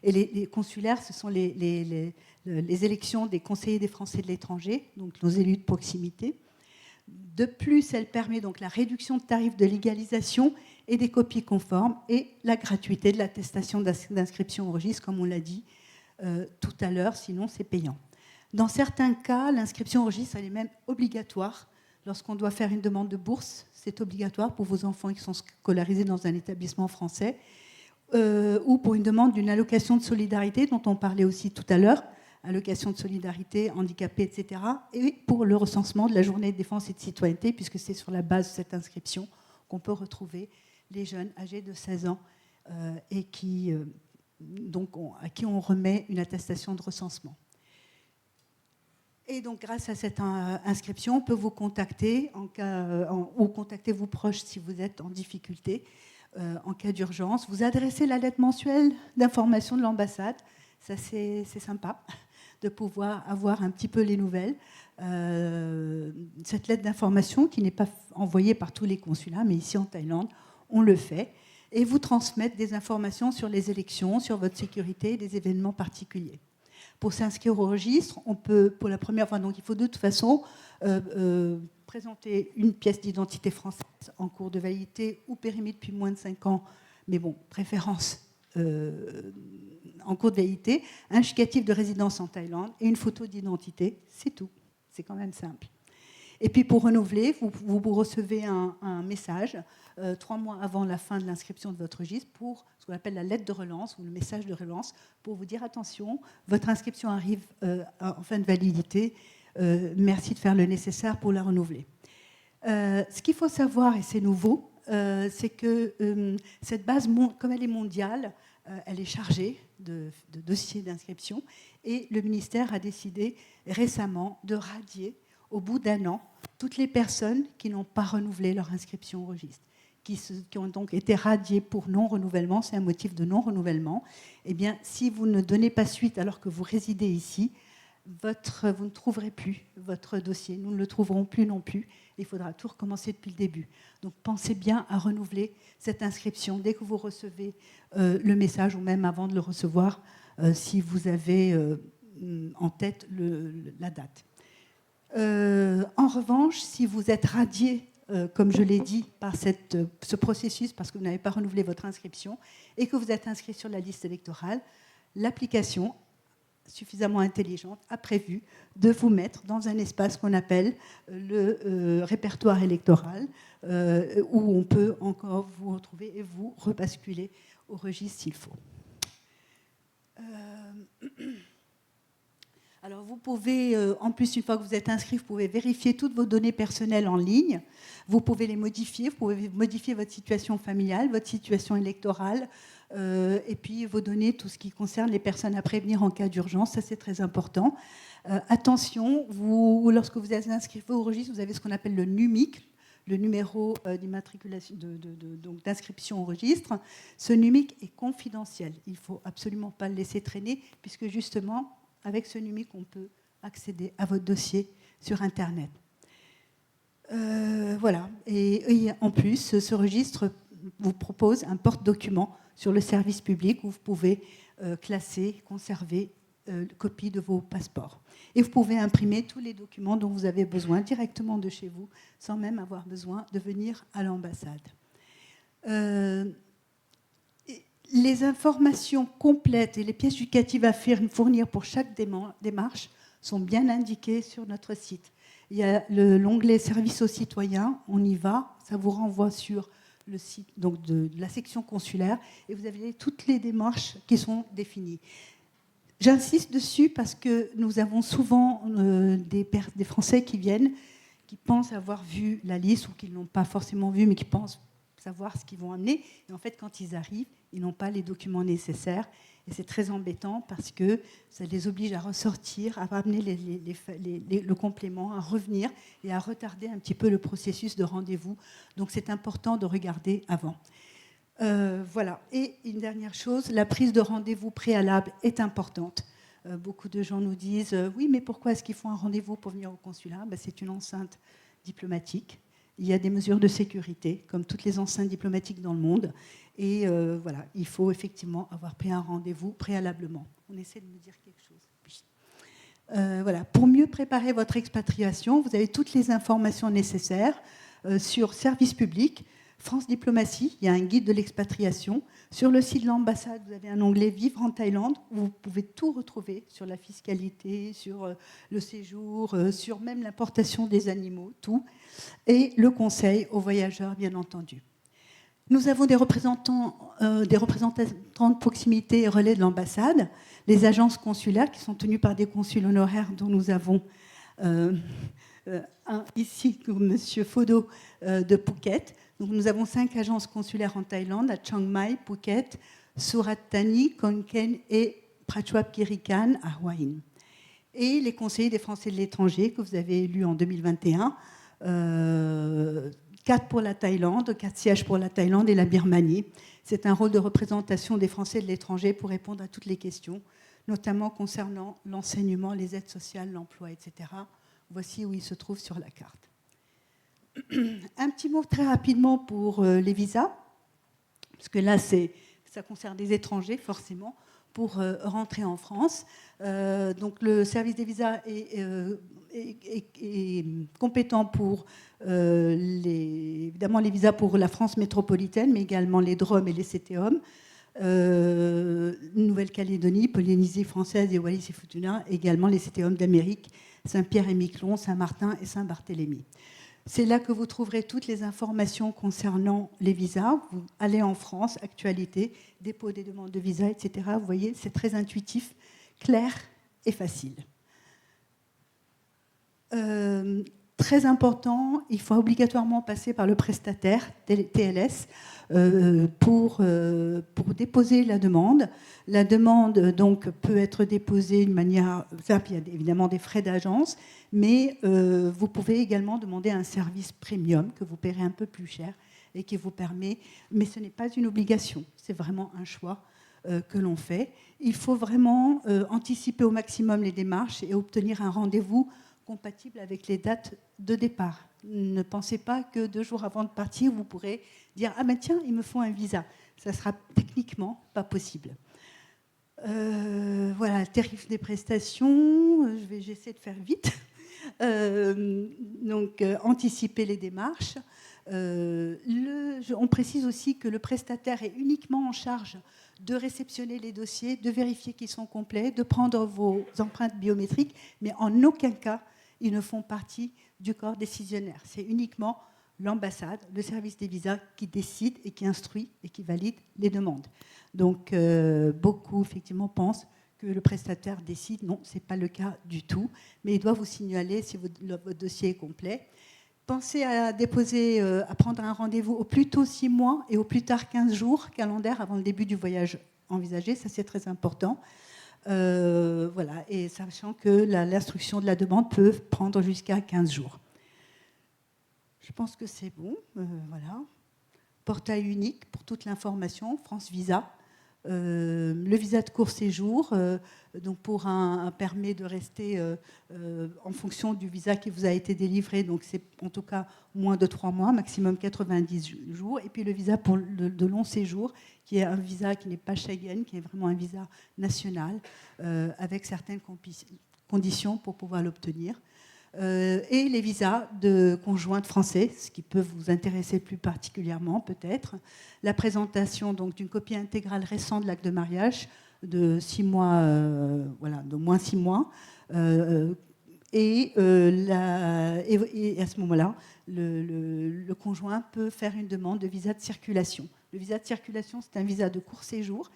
Et les consulaires, ce sont les élections des conseillers des Français de l'étranger, donc nos élus de proximité. De plus, elle permet donc la réduction de tarifs de légalisation et des copies conformes et la gratuité de l'attestation d'inscription au registre, comme on l'a dit tout à l'heure, sinon c'est payant. Dans certains cas, l'inscription au registre, elle est même obligatoire. Lorsqu'on doit faire une demande de bourse, c'est obligatoire pour vos enfants qui sont scolarisés dans un établissement français, ou pour une demande d'une allocation de solidarité, dont on parlait aussi tout à l'heure, allocation de solidarité, handicapés, etc., et pour le recensement de la journée de défense et de citoyenneté, puisque c'est sur la base de cette inscription qu'on peut retrouver les jeunes âgés de 16 ans et à qui on remet une attestation de recensement. Et donc, grâce à cette inscription, on peut vous contacter ou contacter vos proches si vous êtes en difficulté en cas d'urgence. Vous adressez la lettre mensuelle d'information de l'ambassade. Ça, c'est sympa de pouvoir avoir un petit peu les nouvelles. Cette lettre d'information qui n'est pas envoyée par tous les consulats, mais ici en Thaïlande, on le fait. Et vous transmettre des informations sur les élections, sur votre sécurité et des événements particuliers. Pour s'inscrire au registre, on peut, pour la première fois, donc il faut de toute façon présenter une pièce d'identité française en cours de validité ou périmée depuis moins de 5 ans, mais bon, préférence en cours de validité, un justificatif de résidence en Thaïlande et une photo d'identité, c'est tout. C'est quand même simple. Et puis pour renouveler, vous recevez un message 3 mois avant la fin de l'inscription de votre registre pour ce qu'on appelle la lettre de relance ou le message de relance pour vous dire attention, votre inscription arrive en fin de validité, merci de faire le nécessaire pour la renouveler. Ce qu'il faut savoir, et c'est nouveau, c'est que cette base, comme elle est mondiale, elle est chargée de dossiers d'inscription et le ministère a décidé récemment de radier au bout d'1 an toutes les personnes qui n'ont pas renouvelé leur inscription au registre, qui ont donc été radiées pour non-renouvellement, c'est un motif de non-renouvellement. Eh bien, si vous ne donnez pas suite alors que vous résidez ici, vous ne trouverez plus votre dossier, nous ne le trouverons plus non plus, il faudra tout recommencer depuis le début. Donc pensez bien à renouveler cette inscription dès que vous recevez le message ou même avant de le recevoir, si vous avez en tête la date. En revanche, si vous êtes radié, comme je l'ai dit, par ce processus, parce que vous n'avez pas renouvelé votre inscription, et que vous êtes inscrit sur la liste électorale, l'application, suffisamment intelligente, a prévu de vous mettre dans un espace qu'on appelle le répertoire électoral, où on peut encore vous retrouver et vous rebasculer au registre s'il faut. Alors vous pouvez, en plus, une fois que vous êtes inscrit, vous pouvez vérifier toutes vos données personnelles en ligne. Vous pouvez les modifier, vous pouvez modifier votre situation familiale, votre situation électorale, et puis vos données, tout ce qui concerne les personnes à prévenir en cas d'urgence, ça c'est très important. Attention, lorsque vous êtes inscrit au registre, vous avez ce qu'on appelle le NUMIC, le numéro d'immatriculation, donc d'inscription au registre. Ce NUMIC est confidentiel, il ne faut absolument pas le laisser traîner, puisque justement, avec ce NUMIC, on peut accéder à votre dossier sur Internet. Voilà. Et en plus, ce registre vous propose un porte-document sur le service public où vous pouvez classer, conserver copie de vos passeports. Et vous pouvez imprimer tous les documents dont vous avez besoin directement de chez vous, sans même avoir besoin de venir à l'ambassade. Les informations complètes et les pièces justificatives à fournir pour chaque démarche sont bien indiquées sur notre site. Il y a l'onglet Services aux citoyens, on y va, ça vous renvoie sur le site donc de la section consulaire et vous avez toutes les démarches qui sont définies. J'insiste dessus parce que nous avons souvent des Français qui viennent, qui pensent avoir vu la liste ou qui ne l'ont pas forcément vue, mais qui pensent savoir ce qu'ils vont amener. Et en fait, quand ils arrivent, ils n'ont pas les documents nécessaires. Et c'est très embêtant parce que ça les oblige à ressortir, à ramener le complément, à revenir et à retarder un petit peu le processus de rendez-vous. Donc c'est important de regarder avant. Voilà. Et une dernière chose, la prise de rendez-vous préalable est importante. Beaucoup de gens nous disent oui, mais pourquoi est-ce qu'ils font un rendez-vous pour venir au consulat ? C'est une enceinte diplomatique. Il y a des mesures de sécurité, comme toutes les enceintes diplomatiques dans le monde. Et voilà, il faut effectivement avoir pris un rendez-vous préalablement. On essaie de me dire quelque chose. Oui. Voilà. Pour mieux préparer votre expatriation, vous avez toutes les informations nécessaires sur Service public, France Diplomatie, il y a un guide de l'expatriation. Sur le site de l'ambassade, vous avez un onglet Vivre en Thaïlande, où vous pouvez tout retrouver sur la fiscalité, sur le séjour, sur même l'importation des animaux, tout. Et le conseil aux voyageurs, bien entendu. Nous avons des représentants de proximité et relais de l'ambassade, les agences consulaires qui sont tenues par des consuls honoraires dont nous avons un ici, M. Fodo de Phuket. Donc, nous avons 5 agences consulaires en Thaïlande, à Chiang Mai, Phuket, Surat Thani, Khon Kaen et Prachuap Khiri Khan à Hua Hin. Et les conseillers des Français de l'étranger que vous avez élus en 2021, 4 pour la Thaïlande, 4 sièges pour la Thaïlande et la Birmanie. C'est un rôle de représentation des Français de l'étranger pour répondre à toutes les questions, notamment concernant l'enseignement, les aides sociales, l'emploi, etc. Voici où il se trouve sur la carte. Un petit mot très rapidement pour les visas, parce que là, ça concerne des étrangers, forcément, pour rentrer en France. Donc, le service des visas est compétent pour évidemment les visas pour la France métropolitaine, mais également les DROM et les CTOM, Nouvelle-Calédonie, Polynésie française et Wallis-et-Futuna, également les CTOM d'Amérique, Saint-Pierre-et-Miquelon, Saint-Martin et Saint-Barthélemy. C'est là que vous trouverez toutes les informations concernant les visas. Vous allez en France, actualité, dépôt des demandes de visa, etc. Vous voyez, c'est très intuitif, clair et facile. Très important, il faut obligatoirement passer par le prestataire TLS pour déposer la demande. La demande donc peut être déposée d'une manière simple, il y a évidemment des frais d'agence, mais vous pouvez également demander un service premium que vous paierez un peu plus cher et qui vous permet, mais ce n'est pas une obligation, c'est vraiment un choix que l'on fait. Il faut vraiment anticiper au maximum les démarches et obtenir un rendez-vous compatible avec les dates de départ. Ne pensez pas que 2 jours avant de partir, vous pourrez dire « Ah ben tiens, il me faut un visa ». Ça sera techniquement pas possible. Voilà, tarif des prestations, j'essaie de faire vite. Donc, anticiper les démarches. On précise aussi que le prestataire est uniquement en charge de réceptionner les dossiers, de vérifier qu'ils sont complets, de prendre vos empreintes biométriques, mais en aucun cas, ils ne font partie du corps décisionnaire. C'est uniquement l'ambassade, le service des visas qui décide et qui instruit et qui valide les demandes. Donc, beaucoup, effectivement, pensent que le prestataire décide. Non, ce n'est pas le cas du tout, mais il doit vous signaler si votre dossier est complet. Pensez à déposer, à prendre un rendez-vous au plus tôt 6 mois et au plus tard 15 jours calendaire avant le début du voyage envisagé. Ça, c'est très important. Voilà, et sachant que l'instruction de la demande peut prendre jusqu'à 15 jours. Je pense que c'est bon. Voilà. Portail unique pour toute l'information, France Visa. le visa de court séjour, donc pour un permis de rester en fonction du visa qui vous a été délivré, donc c'est en tout cas moins de 3 mois, maximum 90 jours, et puis le visa pour de long séjour, qui est un visa qui n'est pas Schengen, qui est vraiment un visa national, avec certaines conditions pour pouvoir l'obtenir. Et les visas de conjointes français, ce qui peut vous intéresser plus particulièrement peut-être. La présentation donc d'une copie intégrale récente de l'acte de mariage de 6 mois, de moins 6 mois. Et à ce moment-là, le conjoint peut faire une demande de visa de circulation. Le visa de circulation, c'est un visa de court séjour,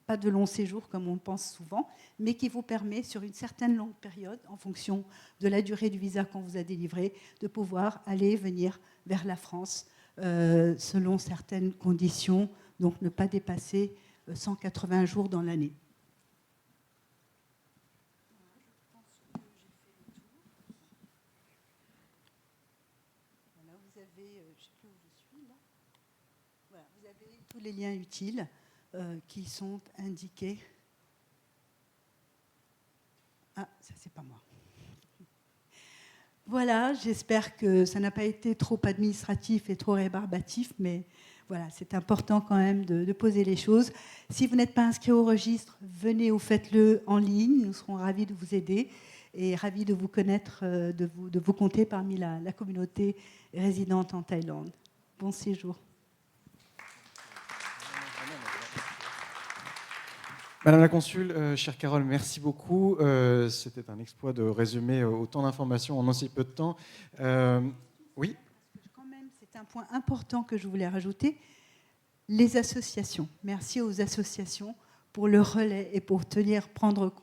pas de long séjour comme on le pense souvent, mais qui vous permet, sur une certaine longue période, en fonction de la durée du visa qu'on vous a délivré, de pouvoir aller et venir vers la France selon certaines conditions, donc ne pas dépasser 180 jours dans l'année. Vous avez tous les liens utiles qui sont indiqués. Ah, ça c'est pas moi. Voilà, j'espère que ça n'a pas été trop administratif et trop rébarbatif, mais voilà, c'est important quand même de poser les choses. Si vous n'êtes pas inscrit au registre, venez ou faites-le en ligne. Nous serons ravis de vous aider et ravis de vous connaître, de vous compter parmi la communauté résidente en Thaïlande. Bon séjour. Madame la Consul, chère Carole, merci beaucoup. C'était un exploit de résumer autant d'informations en aussi peu de temps. Oui ? Quand même, c'est un point important que je voulais rajouter. Les associations. Merci aux associations pour le relais et pour prendre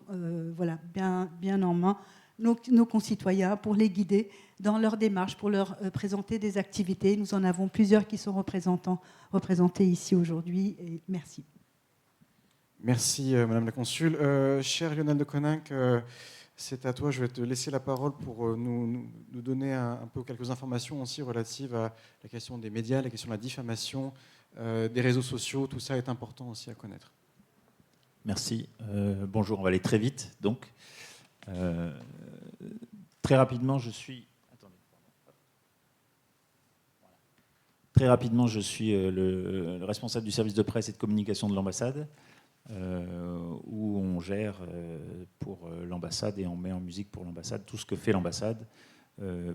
bien en main nos concitoyens, pour les guider dans leur démarche, pour leur présenter des activités. Nous en avons plusieurs qui sont représentés ici aujourd'hui. Et merci. Merci, Madame la Consul. Cher Lionel de Coninck, c'est à toi. Je vais te laisser la parole pour nous donner un peu quelques informations aussi relatives à la question des médias, la question de la diffamation, des réseaux sociaux. Tout ça est important aussi à connaître. Merci. Bonjour, on va aller très vite. Donc, très rapidement, je suis... Très rapidement, je suis le responsable du service de presse et de communication de l'ambassade. Où on gère pour l'ambassade et on met en musique pour l'ambassade tout ce que fait l'ambassade.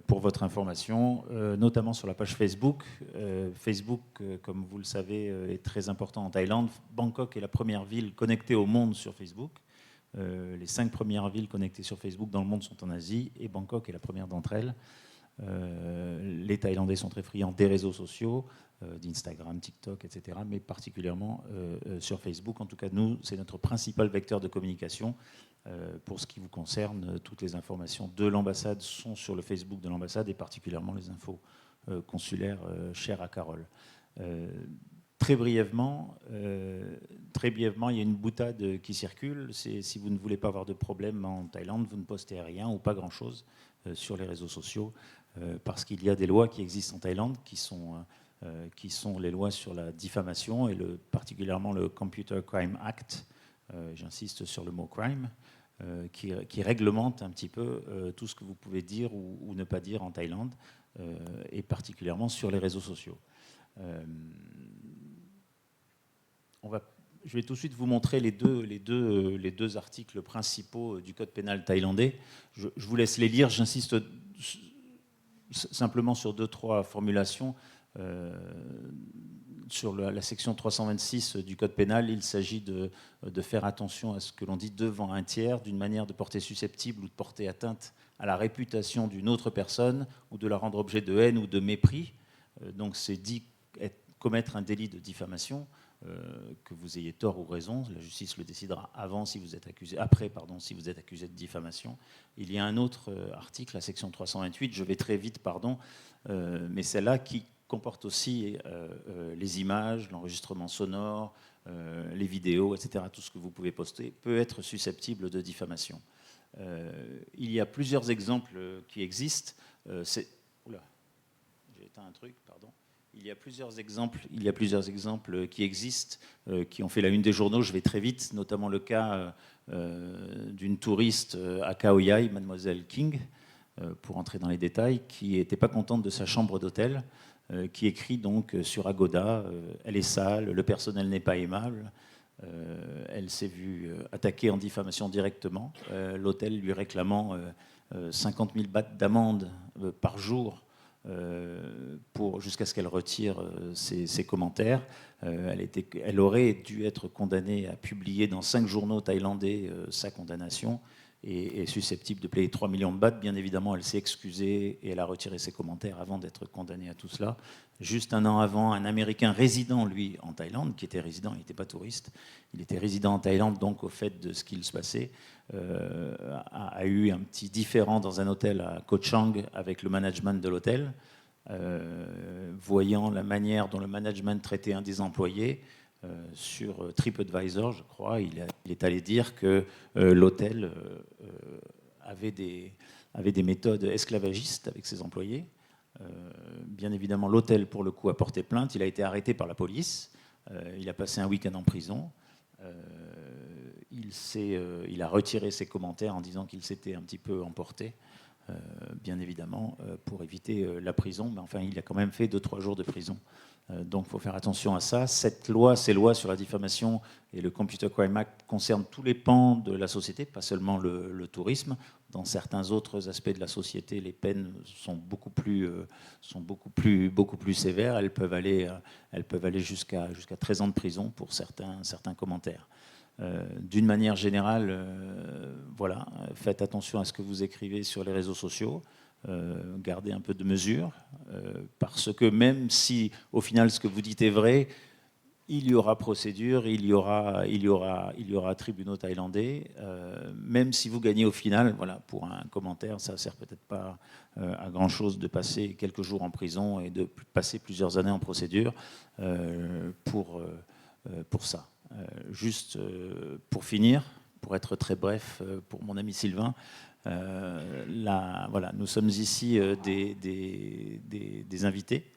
Pour votre information, notamment sur la page Facebook. Facebook, comme vous le savez, est très important en Thaïlande. Bangkok est la première ville connectée au monde sur Facebook. Les 5 premières villes connectées sur Facebook dans le monde sont en Asie et Bangkok est la première d'entre elles. Les Thaïlandais sont très friands des réseaux sociaux, d'Instagram, TikTok, etc., mais particulièrement sur Facebook. En tout cas, nous, c'est notre principal vecteur de communication. Pour ce qui vous concerne, toutes les informations de l'ambassade sont sur le Facebook de l'ambassade et particulièrement les infos consulaires chères à Carole. Très brièvement, il y a une boutade qui circule. C'est si vous ne voulez pas avoir de problème en Thaïlande, vous ne postez rien ou pas grand-chose sur les réseaux sociaux parce qu'il y a des lois qui existent en Thaïlande qui sont les lois sur la diffamation et particulièrement le Computer Crime Act, j'insiste sur le mot crime, qui réglemente un petit peu tout ce que vous pouvez dire ou ne pas dire en Thaïlande, et particulièrement sur les réseaux sociaux. Je vais tout de suite vous montrer les deux articles principaux du Code pénal thaïlandais. Je vous laisse les lire, j'insiste simplement sur 2-3 formulations. Sur la section 326 du Code pénal, il s'agit de faire attention à ce que l'on dit devant un tiers, d'une manière de porter susceptible ou de porter atteinte à la réputation d'une autre personne ou de la rendre objet de haine ou de mépris. Donc c'est dit commettre un délit de diffamation, que vous ayez tort ou raison. La justice le décidera après, si vous êtes accusé de diffamation. Il y a un autre article, la section 328, je vais très vite, mais celle-là qui comporte aussi les images, l'enregistrement sonore, les vidéos, etc. Tout ce que vous pouvez poster peut être susceptible de diffamation. Il y a plusieurs exemples qui existent. J'ai éteint un truc, pardon. Il y a plusieurs exemples qui existent, qui ont fait la une des journaux. Je vais très vite, notamment le cas d'une touriste à Khao Yai, Mademoiselle King, pour entrer dans les détails, qui n'était pas contente de sa chambre d'hôtel, qui écrit donc sur Agoda, elle est sale, le personnel n'est pas aimable. Elle s'est vue attaquée en diffamation directement, l'hôtel lui réclamant 50 000 bahts d'amende par jour jusqu'à ce qu'elle retire ses commentaires. Elle aurait dû être condamnée à publier dans 5 journaux thaïlandais sa condamnation et est susceptible de payer 3 millions de bahts. Bien évidemment, elle s'est excusée et elle a retiré ses commentaires avant d'être condamnée à tout cela. Juste un an avant, un Américain résident, lui, en Thaïlande, qui était résident, il n'était pas touriste, il était résident en Thaïlande, donc au fait de ce qu'il se passait, a eu un petit différend dans un hôtel à Koh Chang avec le management de l'hôtel, voyant la manière dont le management traitait un des employés. Sur TripAdvisor, je crois, il est allé dire que l'hôtel avait des méthodes esclavagistes avec ses employés. Bien évidemment, l'hôtel, pour le coup, a porté plainte. Il a été arrêté par la police. Il a passé un week-end en prison. Il a retiré ses commentaires en disant qu'il s'était un petit peu emporté, bien évidemment, pour éviter la prison. Mais enfin, il a quand même fait 2-3 jours de prison. Donc il faut faire attention à ça. Ces lois sur la diffamation et le Computer Crime Act concernent tous les pans de la société, pas seulement le tourisme. Dans certains autres aspects de la société, les peines sont beaucoup plus sévères. Elles peuvent aller jusqu'à 13 ans de prison pour certains commentaires. D'une manière générale, voilà, faites attention à ce que vous écrivez sur les réseaux sociaux. Gardez un peu de mesure, parce que même si au final ce que vous dites est vrai, il y aura procédure, il y aura tribunaux thaïlandais. Même si vous gagnez au final, voilà, pour un commentaire, ça ne sert peut-être pas à grand-chose de passer quelques jours en prison et de passer plusieurs années en procédure pour ça. Juste pour finir, pour être très bref, pour mon ami Sylvain, voilà, nous sommes ici des invités.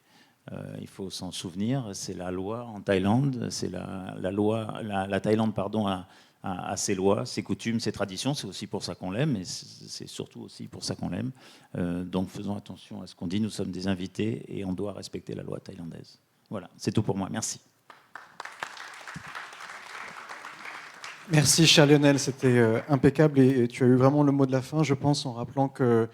Il faut s'en souvenir. C'est la loi en Thaïlande. C'est la Thaïlande, pardon, a ses lois, ses coutumes, ses traditions. C'est aussi pour ça qu'on l'aime, et c'est surtout aussi pour ça qu'on l'aime. Donc faisons attention à ce qu'on dit. Nous sommes des invités et on doit respecter la loi thaïlandaise. Voilà, c'est tout pour moi. Merci. Merci, cher Lionel, c'était impeccable et tu as eu vraiment le mot de la fin, je pense, en rappelant que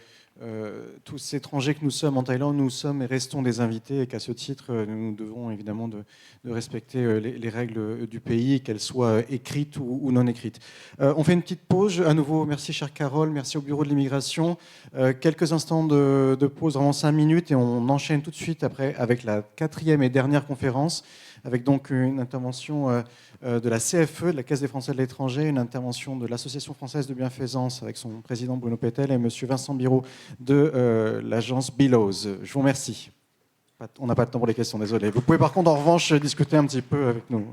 tous étrangers que nous sommes en Thaïlande, nous sommes et restons des invités et qu'à ce titre, nous devons évidemment de respecter les règles du pays, qu'elles soient écrites ou non écrites. On fait une petite pause. À nouveau, merci, chère Carole, merci au Bureau de l'immigration. Quelques instants de pause, vraiment 5 minutes, et on enchaîne tout de suite après avec la 4e et dernière conférence, avec donc une intervention de la CFE, de la Caisse des Français de l'étranger, une intervention de l'Association française de bienfaisance avec son président Bruno Pétel et M. Vincent Biraud de l'agence Billows. Je vous remercie. On n'a pas de temps pour les questions, désolé. Vous pouvez par contre en revanche discuter un petit peu avec nous.